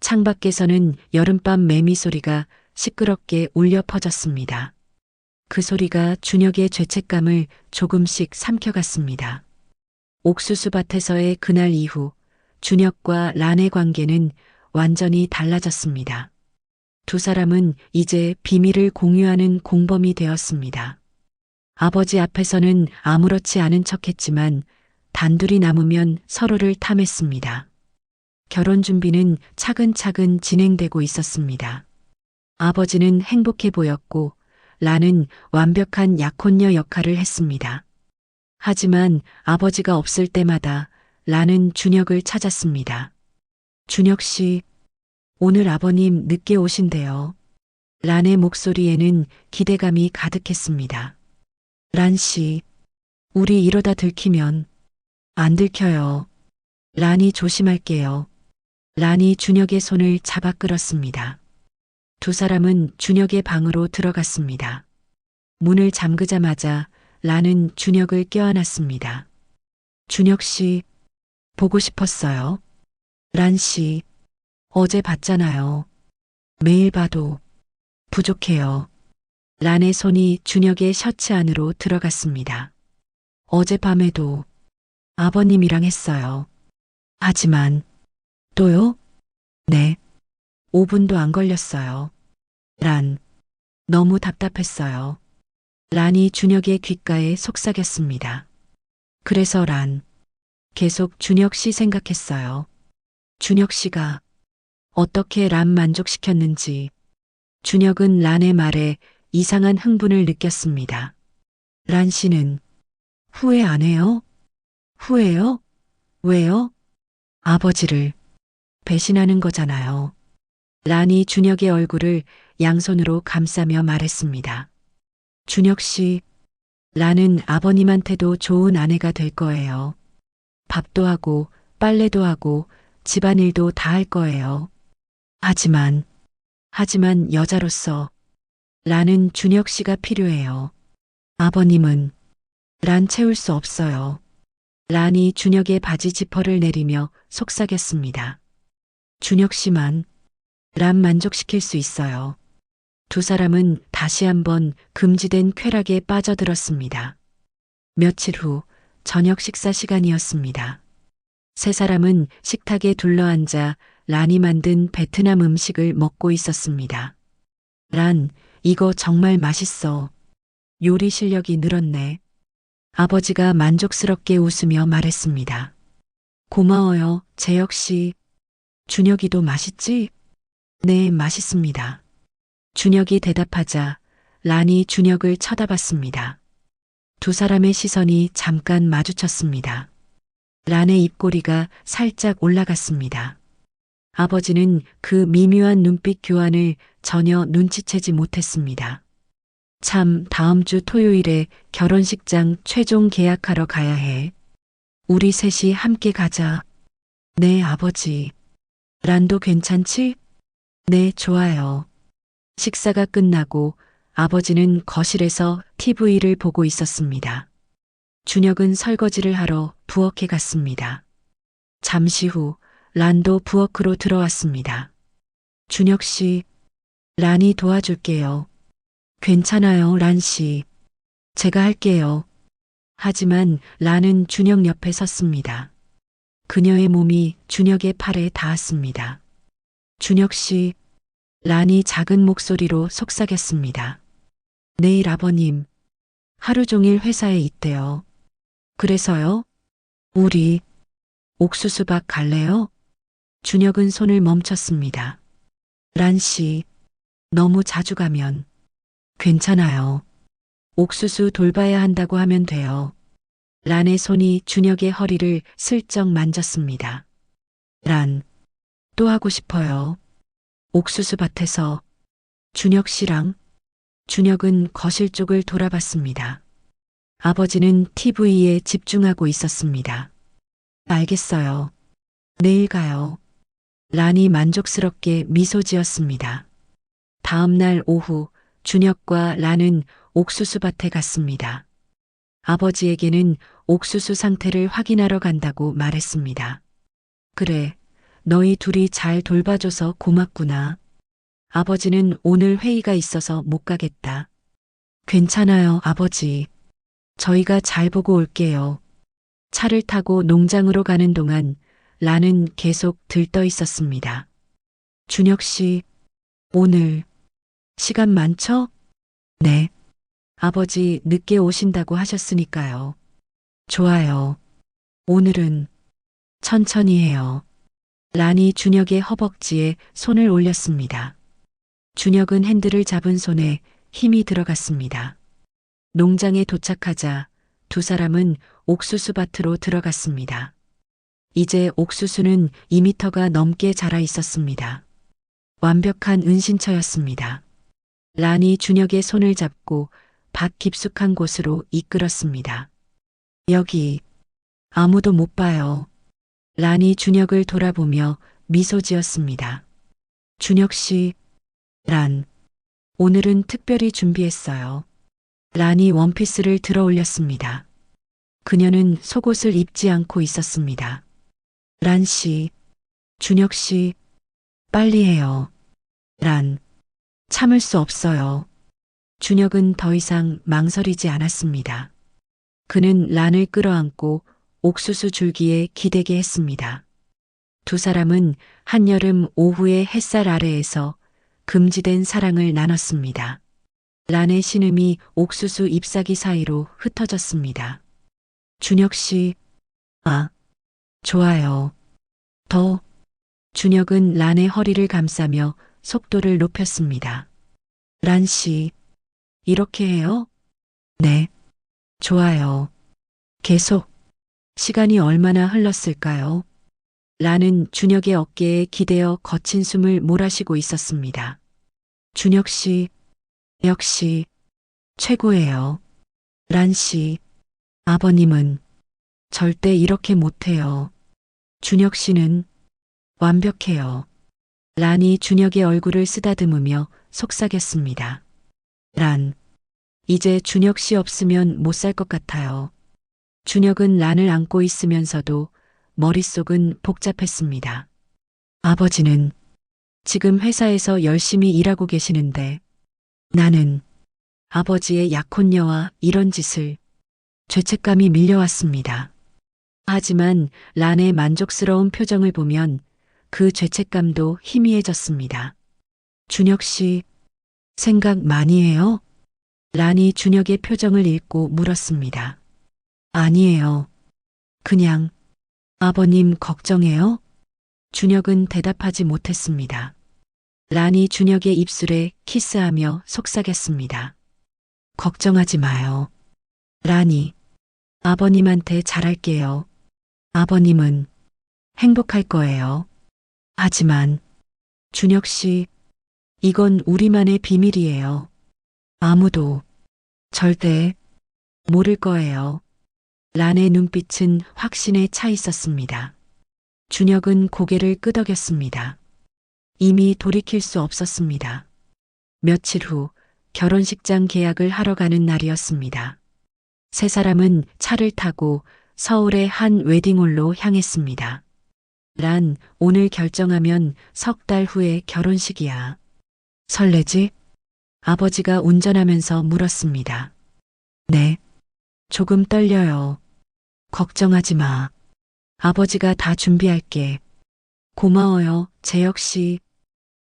창밖에서는 여름밤 매미 소리가 시끄럽게 울려 퍼졌습니다. 그 소리가 준혁의 죄책감을 조금씩 삼켜갔습니다. 옥수수밭에서의 그날 이후 준혁과 란의 관계는 완전히 달라졌습니다. 두 사람은 이제 비밀을 공유하는 공범이 되었습니다. 아버지 앞에서는 아무렇지 않은 척했지만 단둘이 남으면 서로를 탐했습니다. 결혼 준비는 차근차근 진행되고 있었습니다. 아버지는 행복해 보였고 란은 완벽한 약혼녀 역할을 했습니다. 하지만 아버지가 없을 때마다 란은 준혁을 찾았습니다. 준혁 씨, 오늘 아버님 늦게 오신대요. 란의 목소리에는 기대감이 가득했습니다. 란 씨, 우리 이러다 들키면. 안 들켜요. 란이 조심할게요. 란이 준혁의 손을 잡아 끌었습니다. 두 사람은 준혁의 방으로 들어갔습니다. 문을 잠그자마자 란은 준혁을 껴안았습니다. 준혁 씨, 보고 싶었어요. 란 씨, 어제 봤잖아요. 매일 봐도 부족해요. 란의 손이 준혁의 셔츠 안으로 들어갔습니다. 어젯밤에도 아버님이랑 했어요. 하지만 또요? 네. 5분도 안 걸렸어요. 란, 너무 답답했어요. 란이 준혁의 귓가에 속삭였습니다. 그래서 란, 계속 준혁 씨 생각했어요. 준혁 씨가 어떻게 란 만족시켰는지. 준혁은 란의 말에 이상한 흥분을 느꼈습니다. 란 씨는 후회 안 해요? 후회요? 왜요? 아버지를 배신하는 거잖아요. 란이 준혁의 얼굴을 양손으로 감싸며 말했습니다. 준혁 씨, 란은 아버님한테도 좋은 아내가 될 거예요. 밥도 하고 빨래도 하고 집안일도 다 할 거예요. 하지만 여자로서 란은 준혁 씨가 필요해요. 아버님은 란 채울 수 없어요. 란이 준혁의 바지 지퍼를 내리며 속삭였습니다. 준혁 씨만 란 만족시킬 수 있어요. 두 사람은 다시 한번 금지된 쾌락에 빠져들었습니다. 며칠 후 저녁 식사 시간이었습니다. 세 사람은 식탁에 둘러앉아 란이 만든 베트남 음식을 먹고 있었습니다. 란, 이거 정말 맛있어. 요리 실력이 늘었네. 아버지가 만족스럽게 웃으며 말했습니다. 고마워요, 재혁 씨. 준혁이도 맛있지? 네, 맛있습니다. 준혁이 대답하자 란이 준혁을 쳐다봤습니다. 두 사람의 시선이 잠깐 마주쳤습니다. 란의 입꼬리가 살짝 올라갔습니다. 아버지는 그 미묘한 눈빛 교환을 전혀 눈치채지 못했습니다. 참, 다음 주 토요일에 결혼식장 최종 계약하러 가야 해. 우리 셋이 함께 가자. 네, 아버지. 란도 괜찮지? 네, 좋아요. 식사가 끝나고 아버지는 거실에서 TV를 보고 있었습니다. 준혁은 설거지를 하러 부엌에 갔습니다. 잠시 후 란도 부엌으로 들어왔습니다. 준혁 씨, 란이 도와줄게요. 괜찮아요, 란 씨. 제가 할게요. 하지만 란은 준혁 옆에 섰습니다. 그녀의 몸이 준혁의 팔에 닿았습니다. 준혁 씨, 란이 작은 목소리로 속삭였습니다. 내일 아버님, 하루 종일 회사에 있대요. 그래서요? 우리 옥수수밭 갈래요? 준혁은 손을 멈췄습니다. 란 씨, 너무 자주 가면 괜찮아요. 옥수수 돌봐야 한다고 하면 돼요. 란의 손이 준혁의 허리를 슬쩍 만졌습니다. 란, 또 하고 싶어요. 옥수수 밭에서 준혁 씨랑. 준혁은 거실 쪽을 돌아봤습니다. 아버지는 TV에 집중하고 있었습니다. 알겠어요. 내일 가요. 란이 만족스럽게 미소 지었습니다. 다음 날 오후 준혁과 란은 옥수수 밭에 갔습니다. 아버지에게는 옥수수 상태를 확인하러 간다고 말했습니다. 그래, 너희 둘이 잘 돌봐줘서 고맙구나. 아버지는 오늘 회의가 있어서 못 가겠다. 괜찮아요, 아버지. 저희가 잘 보고 올게요. 차를 타고 농장으로 가는 동안 란은 계속 들떠 있었습니다. 준혁 씨, 오늘 시간 많죠? 네. 아버지 늦게 오신다고 하셨으니까요. 좋아요. 오늘은 천천히 해요. 란이 준혁의 허벅지에 손을 올렸습니다. 준혁은 핸들을 잡은 손에 힘이 들어갔습니다. 농장에 도착하자 두 사람은 옥수수 밭으로 들어갔습니다. 이제 옥수수는 2미터가 넘게 자라 있었습니다. 완벽한 은신처였습니다. 란이 준혁의 손을 잡고 밭 깊숙한 곳으로 이끌었습니다. 여기 아무도 못 봐요. 란이 준혁을 돌아보며 미소 지었습니다. 준혁 씨, 란, 오늘은 특별히 준비했어요. 란이 원피스를 들어 올렸습니다. 그녀는 속옷을 입지 않고 있었습니다. 란 씨, 준혁 씨, 빨리 해요. 란, 참을 수 없어요. 준혁은 더 이상 망설이지 않았습니다. 그는 란을 끌어안고 옥수수 줄기에 기대게 했습니다. 두 사람은 한여름 오후의 햇살 아래에서 금지된 사랑을 나눴습니다. 란의 신음이 옥수수 잎사귀 사이로 흩어졌습니다. 준혁 씨, 아, 좋아요. 더. 준혁은 란의 허리를 감싸며 속도를 높였습니다. 란 씨, 이렇게 해요? 네. 좋아요. 계속. 시간이 얼마나 흘렀을까요? 란은 준혁의 어깨에 기대어 거친 숨을 몰아쉬고 있었습니다. 준혁 씨, 역시 최고예요. 란 씨, 아버님은 절대 이렇게 못해요. 준혁 씨는 완벽해요. 란이 준혁의 얼굴을 쓰다듬으며 속삭였습니다. 란, 이제 준혁 씨 없으면 못 살 것 같아요. 준혁은 란을 안고 있으면서도 머릿속은 복잡했습니다. 아버지는 지금 회사에서 열심히 일하고 계시는데 나는 아버지의 약혼녀와 이런 짓을 죄책감이 밀려왔습니다. 하지만 란의 만족스러운 표정을 보면 그 죄책감도 희미해졌습니다. 준혁 씨, 생각 많이 해요? 란이 준혁의 표정을 읽고 물었습니다. 아니에요. 그냥 아버님 걱정해요? 준혁은 대답하지 못했습니다. 란이 준혁의 입술에 키스하며 속삭였습니다. 걱정하지 마요. 란이, 아버님한테 잘할게요. 아버님은 행복할 거예요. 하지만 준혁 씨, 이건 우리만의 비밀이에요. 아무도 절대 모를 거예요. 란의 눈빛은 확신에 차 있었습니다. 준혁은 고개를 끄덕였습니다. 이미 돌이킬 수 없었습니다. 며칠 후 결혼식장 계약을 하러 가는 날이었습니다. 세 사람은 차를 타고 서울의 한 웨딩홀로 향했습니다. 란, 오늘 결정하면 석 달 후에 결혼식이야. 설레지? 아버지가 운전하면서 물었습니다. 네. 조금 떨려요. 걱정하지 마. 아버지가 다 준비할게. 고마워요, 재혁 씨.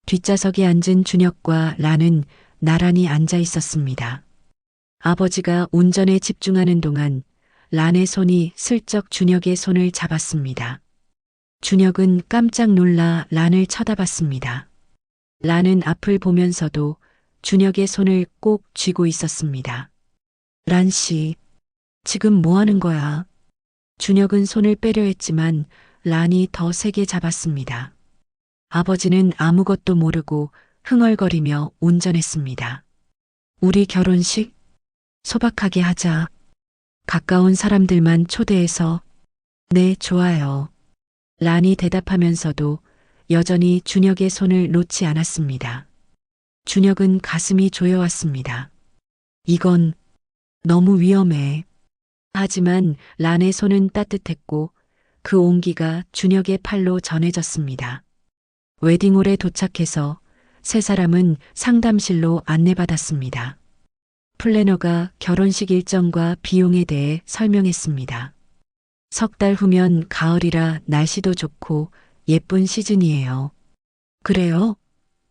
뒷좌석에 앉은 준혁과 란은 나란히 앉아 있었습니다. 아버지가 운전에 집중하는 동안 란의 손이 슬쩍 준혁의 손을 잡았습니다. 준혁은 깜짝 놀라 란을 쳐다봤습니다. 란은 앞을 보면서도 준혁의 손을 꼭 쥐고 있었습니다. 란 씨, 지금 뭐 하는 거야? 준혁은 손을 빼려 했지만 란이 더 세게 잡았습니다. 아버지는 아무것도 모르고 흥얼거리며 운전했습니다. 우리 결혼식? 소박하게 하자. 가까운 사람들만 초대해서. 네, 좋아요. 란이 대답하면서도 여전히 준혁의 손을 놓지 않았습니다. 준혁은 가슴이 조여왔습니다. 이건 너무 위험해. 하지만 란의 손은 따뜻했고 그 온기가 준혁의 팔로 전해졌습니다. 웨딩홀에 도착해서 세 사람은 상담실로 안내받았습니다. 플래너가 결혼식 일정과 비용에 대해 설명했습니다. 석 달 후면 가을이라 날씨도 좋고 예쁜 시즌이에요. 그래요?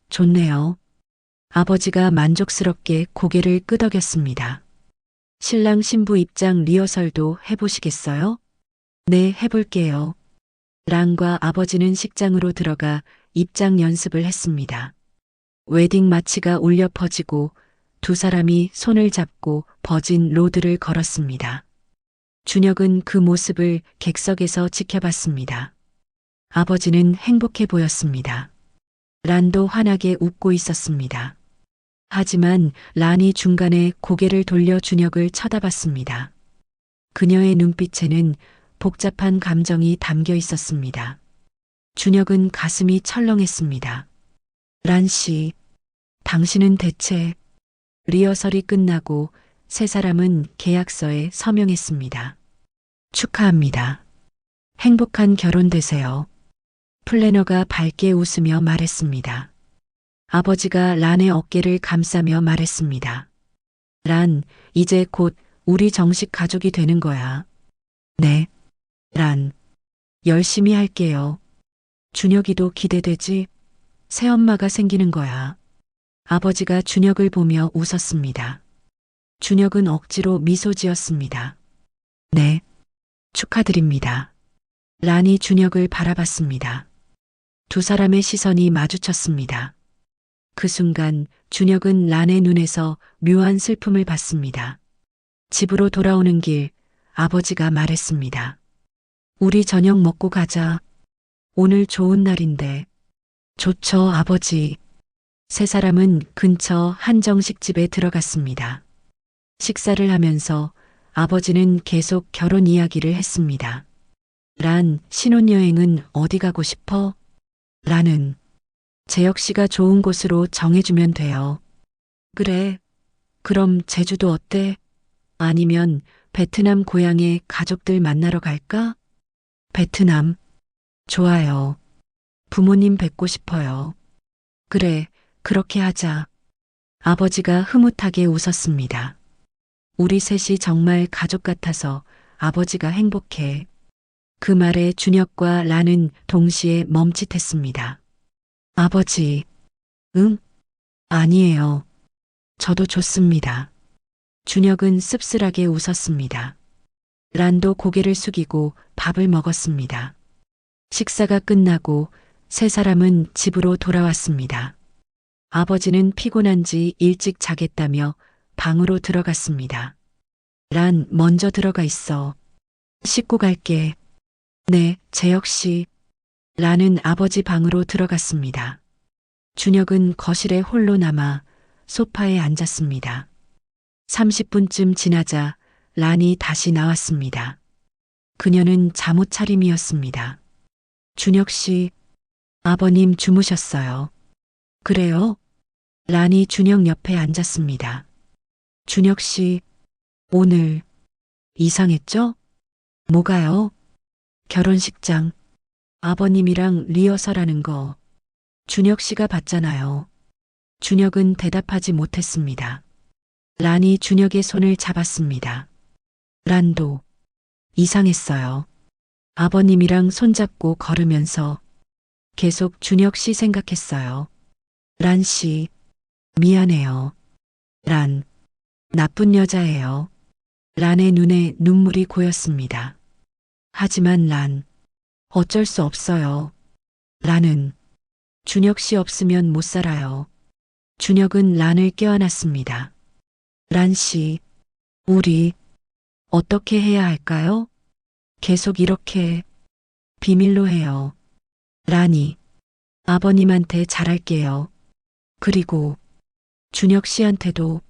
좋네요. 아버지가 만족스럽게 고개를 끄덕였습니다. 신랑 신부 입장 리허설도 해보시겠어요? 네, 해볼게요. 란과 아버지는 식장으로 들어가 입장 연습을 했습니다. 웨딩 마치가 울려 퍼지고 두 사람이 손을 잡고 버진 로드를 걸었습니다. 준혁은 그 모습을 객석에서 지켜봤습니다. 아버지는 행복해 보였습니다. 란도 환하게 웃고 있었습니다. 하지만 란이 중간에 고개를 돌려 준혁을 쳐다봤습니다. 그녀의 눈빛에는 복잡한 감정이 담겨 있었습니다. 준혁은 가슴이 철렁했습니다. 란 씨, 당신은 대체... 리허설이 끝나고 세 사람은 계약서에 서명했습니다. 축하합니다. 행복한 결혼 되세요. 플래너가 밝게 웃으며 말했습니다. 아버지가 란의 어깨를 감싸며 말했습니다. 란, 이제 곧 우리 정식 가족이 되는 거야. 네. 란, 열심히 할게요. 준혁이도 기대되지? 새엄마가 생기는 거야. 아버지가 준혁을 보며 웃었습니다. 준혁은 억지로 미소 지었습니다. 네. 축하드립니다. 란이 준혁을 바라봤습니다. 두 사람의 시선이 마주쳤습니다. 그 순간 준혁은 란의 눈에서 묘한 슬픔을 봤습니다. 집으로 돌아오는 길 아버지가 말했습니다. 우리 저녁 먹고 가자. 오늘 좋은 날인데. 좋죠, 아버지. 세 사람은 근처 한정식집에 들어갔습니다. 식사를 하면서 아버지는 계속 결혼 이야기를 했습니다. 란, 신혼여행은 어디 가고 싶어? 란은 재혁 씨가 좋은 곳으로 정해주면 돼요. 그래, 그럼 제주도 어때? 아니면 베트남 고향에 가족들 만나러 갈까? 베트남. 좋아요. 부모님 뵙고 싶어요. 그래, 그렇게 하자. 아버지가 흐뭇하게 웃었습니다. 우리 셋이 정말 가족 같아서 아버지가 행복해. 그 말에 준혁과 란은 동시에 멈칫했습니다. 아버지, 응? 아니에요. 저도 좋습니다. 준혁은 씁쓸하게 웃었습니다. 란도 고개를 숙이고 밥을 먹었습니다. 식사가 끝나고 세 사람은 집으로 돌아왔습니다. 아버지는 피곤한지 일찍 자겠다며 방으로 들어갔습니다. 란, 먼저 들어가 있어. 씻고 갈게. 네, 재혁 씨. 란은 아버지 방으로 들어갔습니다. 준혁은 거실에 홀로 남아 소파에 앉았습니다. 30분쯤 지나자 란이 다시 나왔습니다. 그녀는 잠옷 차림이었습니다. 준혁 씨, 아버님 주무셨어요. 그래요? 란이 준혁 옆에 앉았습니다. 준혁 씨, 오늘 이상했죠? 뭐가요? 결혼식장, 아버님이랑 리허설하는 거 준혁 씨가 봤잖아요. 준혁은 대답하지 못했습니다. 란이 준혁의 손을 잡았습니다. 란도 이상했어요. 아버님이랑 손잡고 걸으면서 계속 준혁 씨 생각했어요. 란 씨, 미안해요. 란, 나쁜 여자예요. 란의 눈에 눈물이 고였습니다. 하지만 란, 어쩔 수 없어요. 란은 준혁 씨 없으면 못 살아요. 준혁은 란을 껴안았습니다. 란 씨, 우리 어떻게 해야 할까요? 계속 이렇게 비밀로 해요. 란이 아버님한테 잘할게요. 그리고 준혁 씨한테도.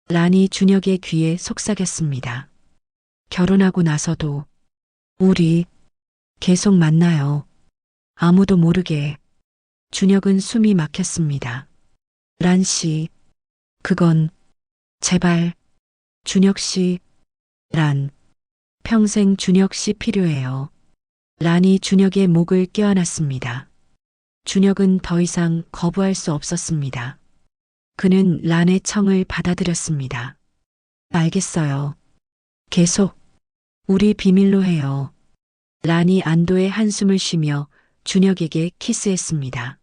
란이 준혁의 귀에 속삭였습니다. 결혼하고 나서도 우리 계속 만나요. 아무도 모르게. 준혁은 숨이 막혔습니다. 란 씨, 그건 제발. 준혁 씨, 란, 평생 준혁 씨 필요해요. 란이 준혁의 목을 껴안았습니다. 준혁은 더 이상 거부할 수 없었습니다. 그는 란의 청을 받아들였습니다. 알겠어요. 계속 우리 비밀로 해요. 란이 안도의 한숨을 쉬며 준혁에게 키스했습니다.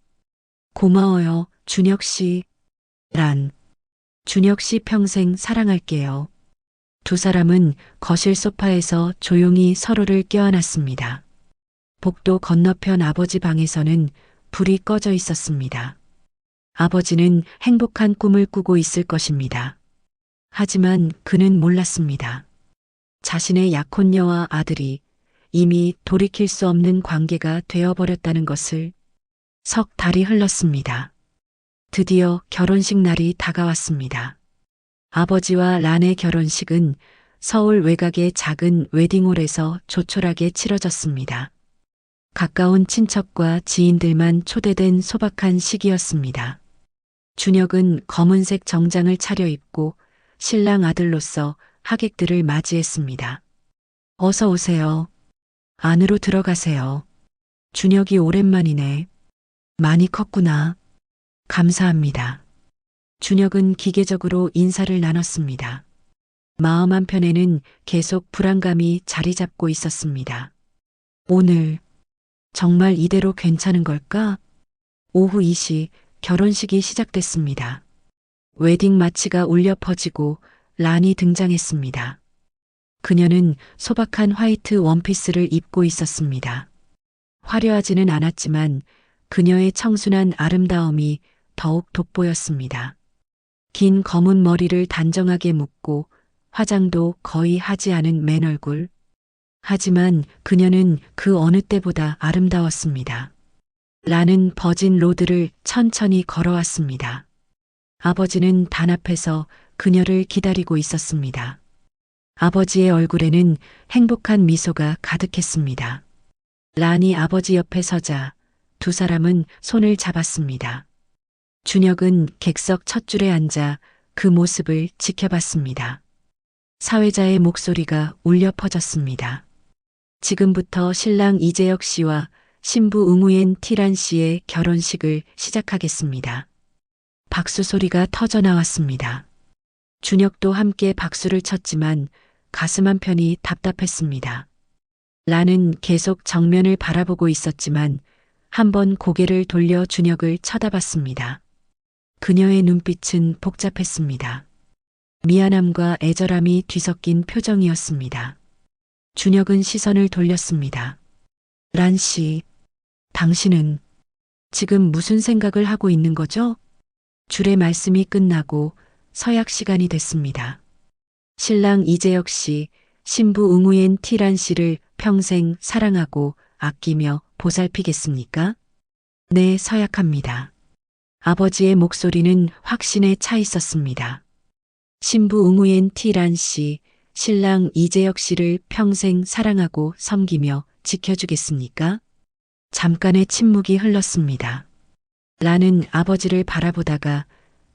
고마워요, 준혁 씨. 란, 준혁 씨 평생 사랑할게요. 두 사람은 거실 소파에서 조용히 서로를 껴안았습니다. 복도 건너편 아버지 방에서는 불이 꺼져 있었습니다. 아버지는 행복한 꿈을 꾸고 있을 것입니다. 하지만 그는 몰랐습니다. 자신의 약혼녀와 아들이 이미 돌이킬 수 없는 관계가 되어버렸다는 것을. 석 달이 흘렀습니다. 드디어 결혼식 날이 다가왔습니다. 아버지와 란의 결혼식은 서울 외곽의 작은 웨딩홀에서 조촐하게 치러졌습니다. 가까운 친척과 지인들만 초대된 소박한 시기였습니다. 준혁은 검은색 정장을 차려입고 신랑 아들로서 하객들을 맞이했습니다. 어서 오세요. 안으로 들어가세요. 준혁이 오랜만이네. 많이 컸구나. 감사합니다. 준혁은 기계적으로 인사를 나눴습니다. 마음 한편에는 계속 불안감이 자리 잡고 있었습니다. 오늘 정말 이대로 괜찮은 걸까? 오후 2시 결혼식이 시작됐습니다. 웨딩 마치가 울려 퍼지고 란이 등장했습니다. 그녀는 소박한 화이트 원피스를 입고 있었습니다. 화려하지는 않았지만 그녀의 청순한 아름다움이 더욱 돋보였습니다. 긴 검은 머리를 단정하게 묶고 화장도 거의 하지 않은 맨 얼굴. 하지만 그녀는 그 어느 때보다 아름다웠습니다. 란은 버진 로드를 천천히 걸어왔습니다. 아버지는 단 앞에서 그녀를 기다리고 있었습니다. 아버지의 얼굴에는 행복한 미소가 가득했습니다. 란이 아버지 옆에 서자 두 사람은 손을 잡았습니다. 준혁은 객석 첫 줄에 앉아 그 모습을 지켜봤습니다. 사회자의 목소리가 울려 퍼졌습니다. 지금부터 신랑 이재혁 씨와 신부 응우옌 티란 씨의 결혼식을 시작하겠습니다. 박수 소리가 터져 나왔습니다. 준혁도 함께 박수를 쳤지만 가슴 한편이 답답했습니다. 라는 계속 정면을 바라보고 있었지만 한번 고개를 돌려 준혁을 쳐다봤습니다. 그녀의 눈빛은 복잡했습니다. 미안함과 애절함이 뒤섞인 표정이었습니다. 준혁은 시선을 돌렸습니다. 란 씨, 당신은 지금 무슨 생각을 하고 있는 거죠? 줄의 말씀이 끝나고 서약 시간이 됐습니다. 신랑 이재혁 씨, 신부 응우옌 티란 씨를 평생 사랑하고 아끼며 보살피겠습니까? 네, 서약합니다. 아버지의 목소리는 확신에 차 있었습니다. 신부 응우옌 티란 씨, 신랑 이재혁 씨를 평생 사랑하고 섬기며 지켜주겠습니까? 잠깐의 침묵이 흘렀습니다. 라는 아버지를 바라보다가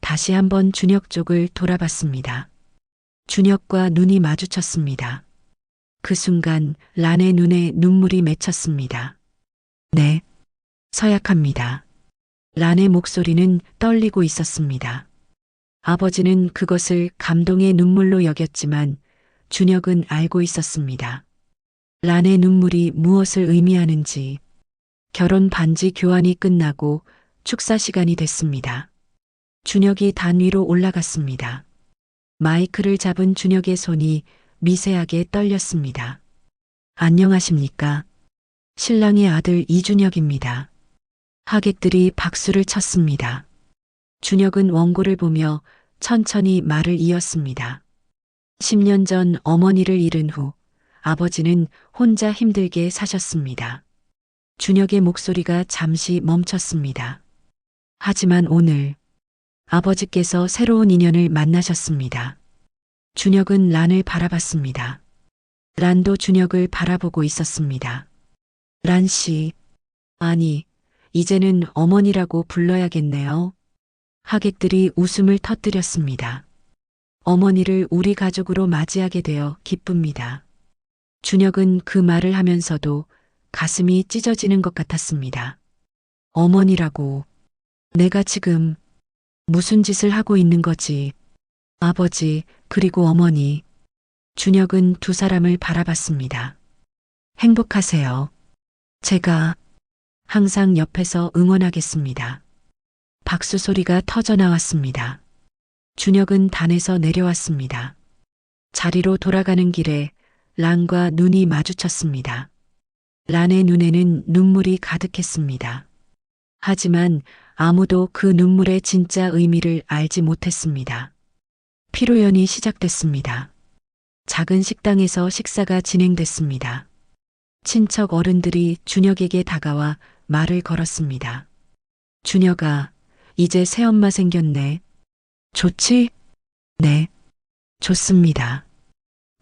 다시 한번 준혁 쪽을 돌아봤습니다. 준혁과 눈이 마주쳤습니다. 그 순간 란의 눈에 눈물이 맺혔습니다. 네, 서약합니다. 란의 목소리는 떨리고 있었습니다. 아버지는 그것을 감동의 눈물로 여겼지만 준혁은 알고 있었습니다. 란의 눈물이 무엇을 의미하는지. 결혼 반지 교환이 끝나고 축사 시간이 됐습니다. 준혁이 단 위로 올라갔습니다. 마이크를 잡은 준혁의 손이 미세하게 떨렸습니다. 안녕하십니까? 신랑의 아들 이준혁입니다. 하객들이 박수를 쳤습니다. 준혁은 원고를 보며 천천히 말을 이었습니다. 10년 전 어머니를 잃은 후 아버지는 혼자 힘들게 사셨습니다. 준혁의 목소리가 잠시 멈췄습니다. 하지만 오늘 아버지께서 새로운 인연을 만나셨습니다. 준혁은 란을 바라봤습니다. 란도 준혁을 바라보고 있었습니다. 란 씨, 아니, 이제는 어머니라고 불러야겠네요. 하객들이 웃음을 터뜨렸습니다. 어머니를 우리 가족으로 맞이하게 되어 기쁩니다. 준혁은 그 말을 하면서도 가슴이 찢어지는 것 같았습니다. 어머니라고. 내가 지금 무슨 짓을 하고 있는 거지? 아버지, 그리고 어머니. 준혁은 두 사람을 바라봤습니다. 행복하세요. 제가 항상 옆에서 응원하겠습니다. 박수 소리가 터져 나왔습니다. 준혁은 단에서 내려왔습니다. 자리로 돌아가는 길에 란과 눈이 마주쳤습니다. 란의 눈에는 눈물이 가득했습니다. 하지만 아무도 그 눈물의 진짜 의미를 알지 못했습니다. 피로연이 시작됐습니다. 작은 식당에서 식사가 진행됐습니다. 친척 어른들이 준혁에게 다가와 말을 걸었습니다. 준혁아, 이제 새엄마 생겼네. 좋지? 네, 좋습니다.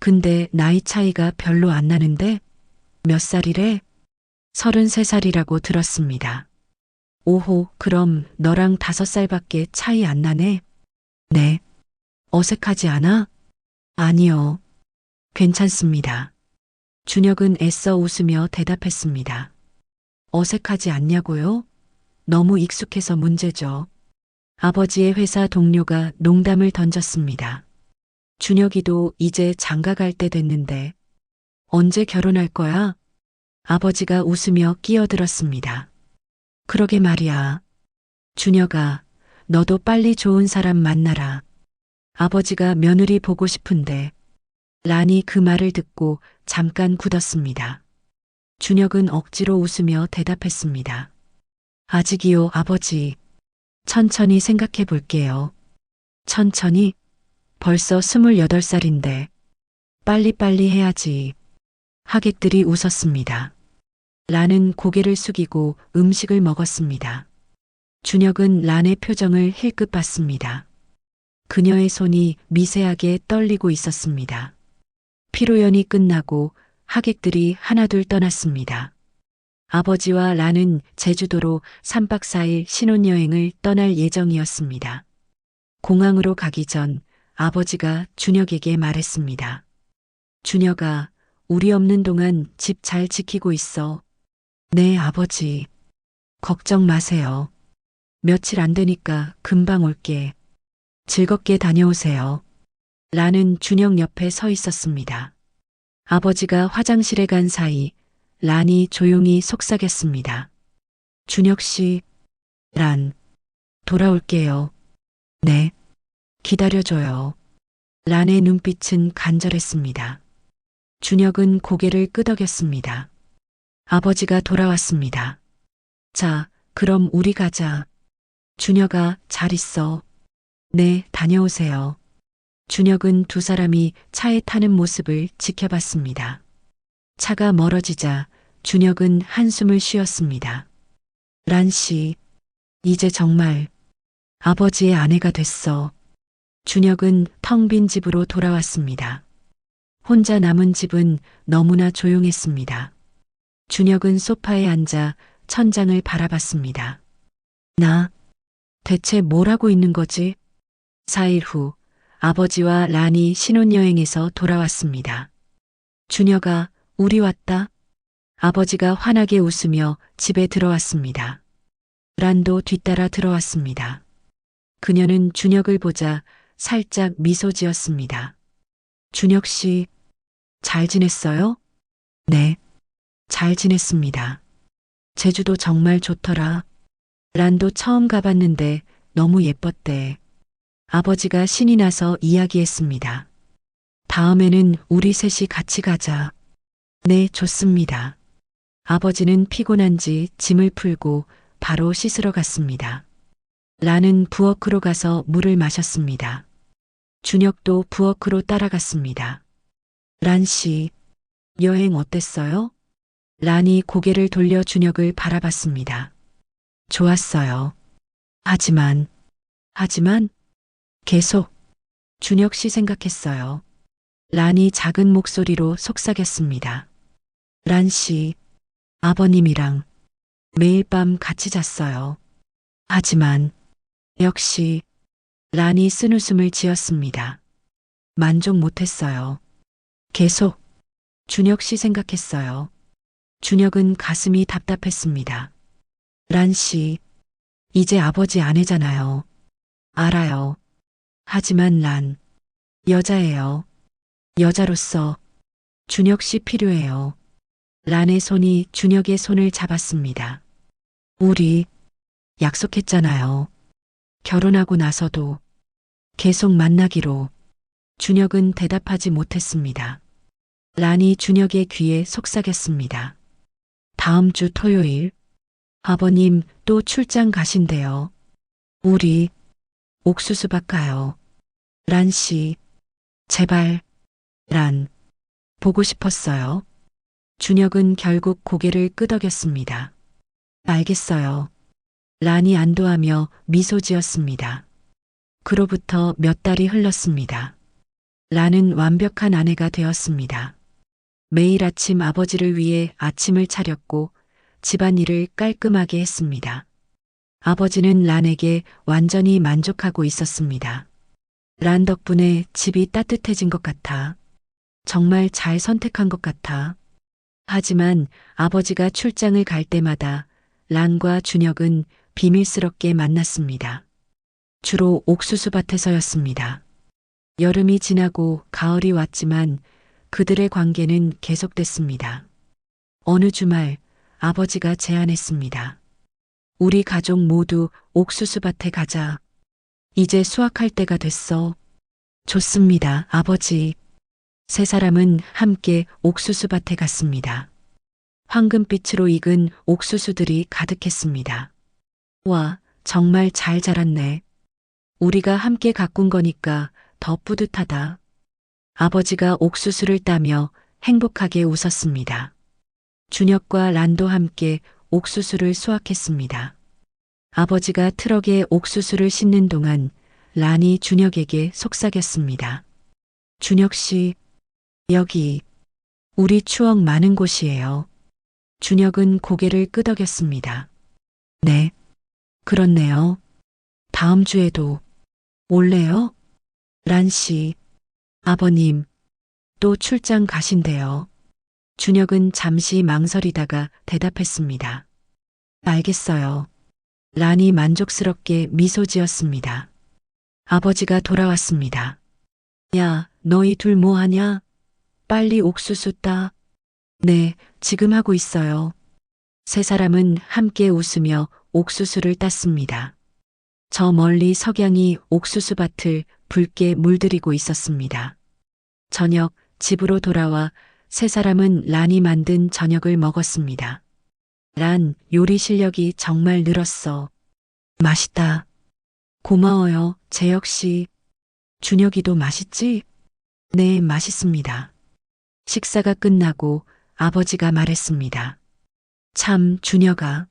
근데 나이 차이가 별로 안 나는데? 몇 살이래? 33살이라고 들었습니다. 오호, 그럼 너랑 5살밖에 차이 안 나네? 네. 어색하지 않아? 아니요. 괜찮습니다. 준혁은 애써 웃으며 대답했습니다. 어색하지 않냐고요? 너무 익숙해서 문제죠. 아버지의 회사 동료가 농담을 던졌습니다. 준혁이도 이제 장가 갈 때 됐는데 언제 결혼할 거야? 아버지가 웃으며 끼어들었습니다. 그러게 말이야. 준혁아, 너도 빨리 좋은 사람 만나라. 아버지가 며느리 보고 싶은데. 란이 그 말을 듣고 잠깐 굳었습니다. 준혁은 억지로 웃으며 대답했습니다. 아직이요, 아버지. 천천히 생각해 볼게요. 천천히? 벌써 28살인데. 빨리빨리 해야지. 하객들이 웃었습니다. 란은 고개를 숙이고 음식을 먹었습니다. 준혁은 란의 표정을 힐끗 봤습니다. 그녀의 손이 미세하게 떨리고 있었습니다. 피로연이 끝나고 하객들이 하나둘 떠났습니다. 아버지와 란은 제주도로 3박 4일 신혼여행을 떠날 예정이었습니다. 공항으로 가기 전 아버지가 준혁에게 말했습니다. 준혁아, 우리 없는 동안 집 잘 지키고 있어. 네, 아버지. 걱정 마세요. 며칠 안 되니까 금방 올게. 즐겁게 다녀오세요. 라는 준혁 옆에 서 있었습니다. 아버지가 화장실에 간 사이 란이 조용히 속삭였습니다. 준혁 씨, 란, 돌아올게요. 네, 기다려줘요. 란의 눈빛은 간절했습니다. 준혁은 고개를 끄덕였습니다. 아버지가 돌아왔습니다. 자, 그럼 우리 가자. 준혁아, 잘 있어. 네, 다녀오세요. 준혁은 두 사람이 차에 타는 모습을 지켜봤습니다. 차가 멀어지자 준혁은 한숨을 쉬었습니다. 란 씨, 이제 정말 아버지의 아내가 됐어. 준혁은 텅 빈 집으로 돌아왔습니다. 혼자 남은 집은 너무나 조용했습니다. 준혁은 소파에 앉아 천장을 바라봤습니다. 나 대체 뭘 하고 있는 거지? 4일 후 아버지와 란이 신혼여행에서 돌아왔습니다. 준혁아, 우리 왔다. 아버지가 환하게 웃으며 집에 들어왔습니다. 란도 뒤따라 들어왔습니다. 그녀는 준혁을 보자 살짝 미소 지었습니다. 준혁 씨, 잘 지냈어요? 네, 잘 지냈습니다. 제주도 정말 좋더라. 란도 처음 가봤는데 너무 예뻤대. 아버지가 신이 나서 이야기했습니다. 다음에는 우리 셋이 같이 가자. 네, 좋습니다. 아버지는 피곤한지 짐을 풀고 바로 씻으러 갔습니다. 란은 부엌으로 가서 물을 마셨습니다. 준혁도 부엌으로 따라갔습니다. 란 씨, 여행 어땠어요? 란이 고개를 돌려 준혁을 바라봤습니다. 좋았어요. 하지만, 계속, 준혁 씨 생각했어요. 란이 작은 목소리로 속삭였습니다. 란 씨, 아버님이랑 매일 밤 같이 잤어요. 하지만, 역시, 란이 쓴웃음을 지었습니다. 만족 못했어요. 계속, 준혁 씨 생각했어요. 준혁은 가슴이 답답했습니다. 란 씨, 이제 아버지 아내잖아요. 알아요. 하지만 란, 여자예요. 여자로서 준혁 씨 필요해요. 란의 손이 준혁의 손을 잡았습니다. 우리 약속했잖아요. 결혼하고 나서도 계속 만나기로. 준혁은 대답하지 못했습니다. 란이 준혁의 귀에 속삭였습니다. 다음 주 토요일, 아버님 또 출장 가신대요. 우리 옥수수밭 가요. 란 씨, 제발, 란, 보고 싶었어요. 준혁은 결국 고개를 끄덕였습니다. 알겠어요. 란이 안도하며 미소 지었습니다. 그로부터 몇 달이 흘렀습니다. 란은 완벽한 아내가 되었습니다. 매일 아침 아버지를 위해 아침을 차렸고 집안일을 깔끔하게 했습니다. 아버지는 란에게 완전히 만족하고 있었습니다. 란 덕분에 집이 따뜻해진 것 같아. 정말 잘 선택한 것 같아. 하지만 아버지가 출장을 갈 때마다 란과 준혁은 비밀스럽게 만났습니다. 주로 옥수수밭에서였습니다. 여름이 지나고 가을이 왔지만 그들의 관계는 계속됐습니다. 어느 주말 아버지가 제안했습니다. 우리 가족 모두 옥수수밭에 가자. 이제 수확할 때가 됐어. 좋습니다, 아버지. 세 사람은 함께 옥수수밭에 갔습니다. 황금빛으로 익은 옥수수들이 가득했습니다. 와, 정말 잘 자랐네. 우리가 함께 가꾼 거니까 더 뿌듯하다. 아버지가 옥수수를 따며 행복하게 웃었습니다. 준혁과 란도 함께 옥수수를 수확했습니다. 아버지가 트럭에 옥수수를 싣는 동안 란이 준혁에게 속삭였습니다. 준혁 씨, 여기 우리 추억 많은 곳이에요. 준혁은 고개를 끄덕였습니다. 네, 그렇네요. 다음 주에도 올래요? 란 씨, 아버님, 또 출장 가신대요. 준혁은 잠시 망설이다가 대답했습니다. 알겠어요. 란이 만족스럽게 미소 지었습니다. 아버지가 돌아왔습니다. 야, 너희 둘 뭐 하냐? 빨리 옥수수 따. 네, 지금 하고 있어요. 세 사람은 함께 웃으며 옥수수를 땄습니다. 저 멀리 석양이 옥수수밭을 붉게 물들이고 있었습니다. 저녁 집으로 돌아와 세 사람은 란이 만든 저녁을 먹었습니다. 란, 요리 실력이 정말 늘었어. 맛있다. 고마워요, 재혁 씨. 준혁이도 맛있지? 네, 맛있습니다. 식사가 끝나고 아버지가 말했습니다. 참, 준혁아.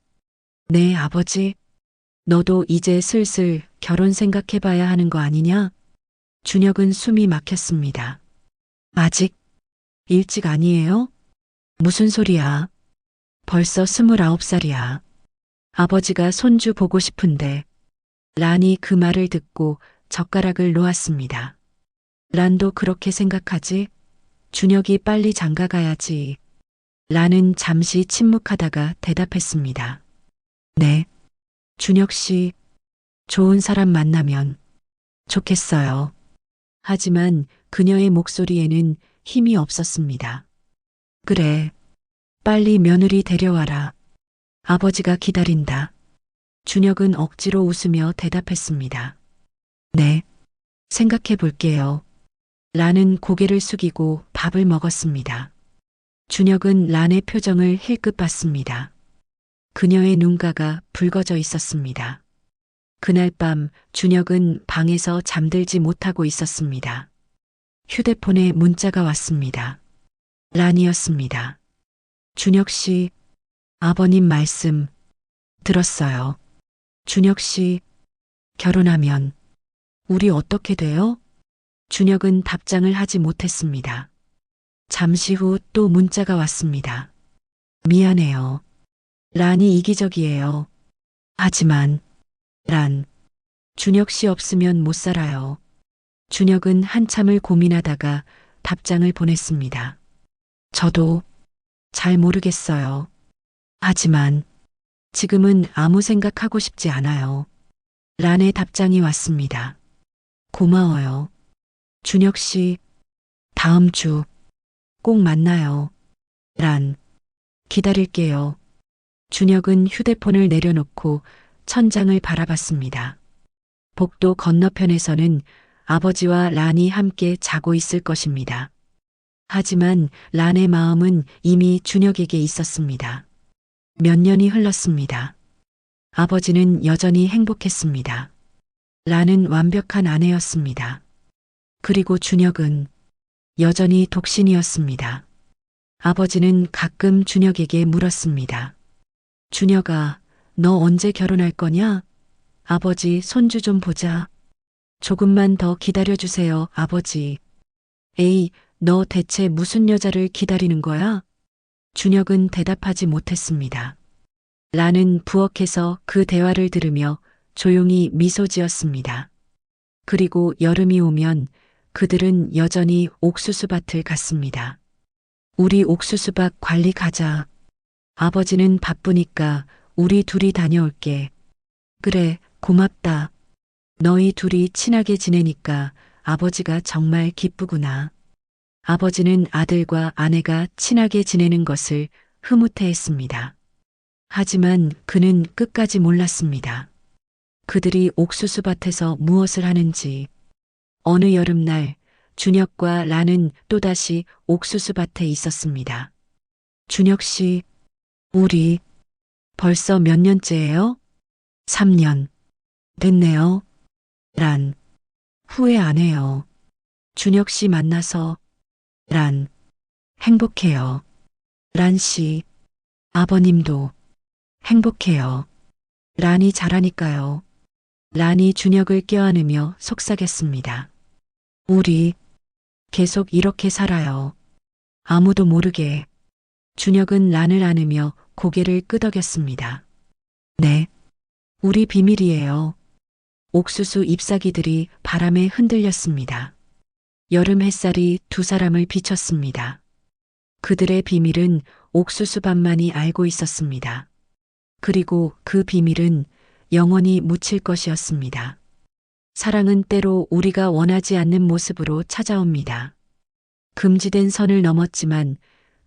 네, 아버지. 너도 이제 슬슬 결혼 생각해봐야 하는 거 아니냐? 준혁은 숨이 막혔습니다. 아직 일찍 아니에요? 무슨 소리야? 벌써 29살이야. 아버지가 손주 보고 싶은데. 란이 그 말을 듣고 젓가락을 놓았습니다. 란도 그렇게 생각하지? 준혁이 빨리 장가 가야지. 란은 잠시 침묵하다가 대답했습니다. 네. 준혁 씨, 좋은 사람 만나면 좋겠어요. 하지만 그녀의 목소리에는 힘이 없었습니다. 그래. 빨리 며느리 데려와라. 아버지가 기다린다. 준혁은 억지로 웃으며 대답했습니다. 네. 생각해 볼게요. 란은 고개를 숙이고 밥을 먹었습니다. 준혁은 란의 표정을 힐끗 봤습니다. 그녀의 눈가가 붉어져 있었습니다. 그날 밤 준혁은 방에서 잠들지 못하고 있었습니다. 휴대폰에 문자가 왔습니다. 란이었습니다. 준혁 씨, 아버님 말씀 들었어요. 준혁 씨, 결혼하면 우리 어떻게 돼요? 준혁은 답장을 하지 못했습니다. 잠시 후 또 문자가 왔습니다. 미안해요. 란이 이기적이에요. 하지만 란, 준혁 씨 없으면 못 살아요. 준혁은 한참을 고민하다가 답장을 보냈습니다. 저도 잘 모르겠어요. 하지만 지금은 아무 생각하고 싶지 않아요. 란의 답장이 왔습니다. 고마워요. 준혁 씨, 다음 주 꼭 만나요. 란, 기다릴게요. 준혁은 휴대폰을 내려놓고 천장을 바라봤습니다. 복도 건너편에서는 아버지와 란이 함께 자고 있을 것입니다. 하지만 란의 마음은 이미 준혁에게 있었습니다. 몇 년이 흘렀습니다. 아버지는 여전히 행복했습니다. 란은 완벽한 아내였습니다. 그리고 준혁은 여전히 독신이었습니다. 아버지는 가끔 준혁에게 물었습니다. 준혁아, 너 언제 결혼할 거냐? 아버지, 손주 좀 보자. 조금만 더 기다려주세요, 아버지. 에이, 너 대체 무슨 여자를 기다리는 거야? 준혁은 대답하지 못했습니다. 란은 부엌에서 그 대화를 들으며 조용히 미소 지었습니다. 그리고 여름이 오면 그들은 여전히 옥수수밭을 갔습니다. 우리 옥수수밭 관리 가자. 아버지는 바쁘니까 우리 둘이 다녀올게. 그래, 고맙다. 너희 둘이 친하게 지내니까 아버지가 정말 기쁘구나. 아버지는 아들과 아내가 친하게 지내는 것을 흐뭇해했습니다. 하지만 그는 끝까지 몰랐습니다. 그들이 옥수수밭에서 무엇을 하는지. 어느 여름날 준혁과 란은 또다시 옥수수밭에 있었습니다. 준혁 씨, 우리 벌써 몇 년째예요? 3년. 됐네요. 란, 후회 안 해요. 준혁 씨 만나서 란, 행복해요. 란 씨, 아버님도 행복해요. 란이 잘하니까요. 란이 준혁을 껴안으며 속삭였습니다. 우리 계속 이렇게 살아요. 아무도 모르게. 준혁은 란을 안으며 고개를 끄덕였습니다. 네, 우리 비밀이에요. 옥수수 잎사귀들이 바람에 흔들렸습니다. 여름 햇살이 두 사람을 비췄습니다. 그들의 비밀은 옥수수밭만이 알고 있었습니다. 그리고 그 비밀은 영원히 묻힐 것이었습니다. 사랑은 때로 우리가 원하지 않는 모습으로 찾아옵니다. 금지된 선을 넘었지만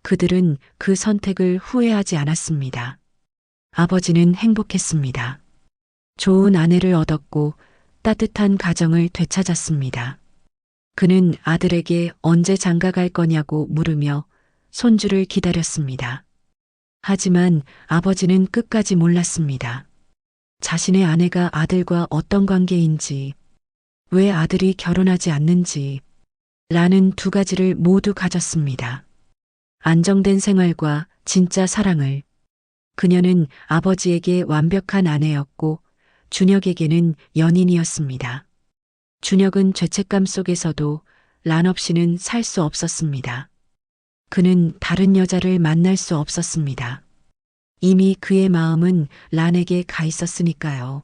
그들은 그 선택을 후회하지 않았습니다. 아버지는 행복했습니다. 좋은 아내를 얻었고 따뜻한 가정을 되찾았습니다. 그는 아들에게 언제 장가갈 거냐고 물으며 손주를 기다렸습니다. 하지만 아버지는 끝까지 몰랐습니다. 자신의 아내가 아들과 어떤 관계인지, 왜 아들이 결혼하지 않는지, 라는 두 가지를 모두 가졌습니다. 안정된 생활과 진짜 사랑을. 그녀는 아버지에게 완벽한 아내였고 준혁에게는 연인이었습니다. 준혁은 죄책감 속에서도 란 없이는 살 수 없었습니다. 그는 다른 여자를 만날 수 없었습니다. 이미 그의 마음은 란에게 가 있었으니까요.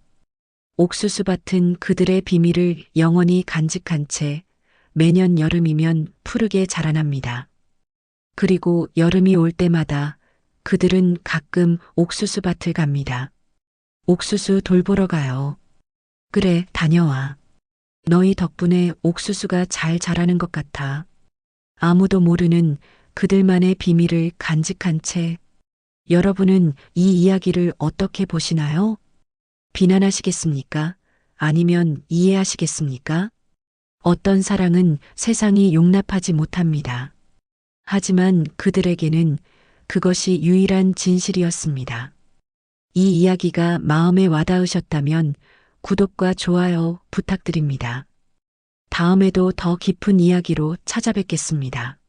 옥수수밭은 그들의 비밀을 영원히 간직한 채 매년 여름이면 푸르게 자라납니다. 그리고 여름이 올 때마다 그들은 가끔 옥수수밭을 갑니다. 옥수수 돌보러 가요. 그래, 다녀와. 너희 덕분에 옥수수가 잘 자라는 것 같아. 아무도 모르는 그들만의 비밀을 간직한 채 여러분은 이 이야기를 어떻게 보시나요? 비난하시겠습니까? 아니면 이해하시겠습니까? 어떤 사랑은 세상이 용납하지 못합니다. 하지만 그들에게는 그것이 유일한 진실이었습니다. 이 이야기가 마음에 와닿으셨다면 구독과 좋아요 부탁드립니다. 다음에도 더 깊은 이야기로 찾아뵙겠습니다.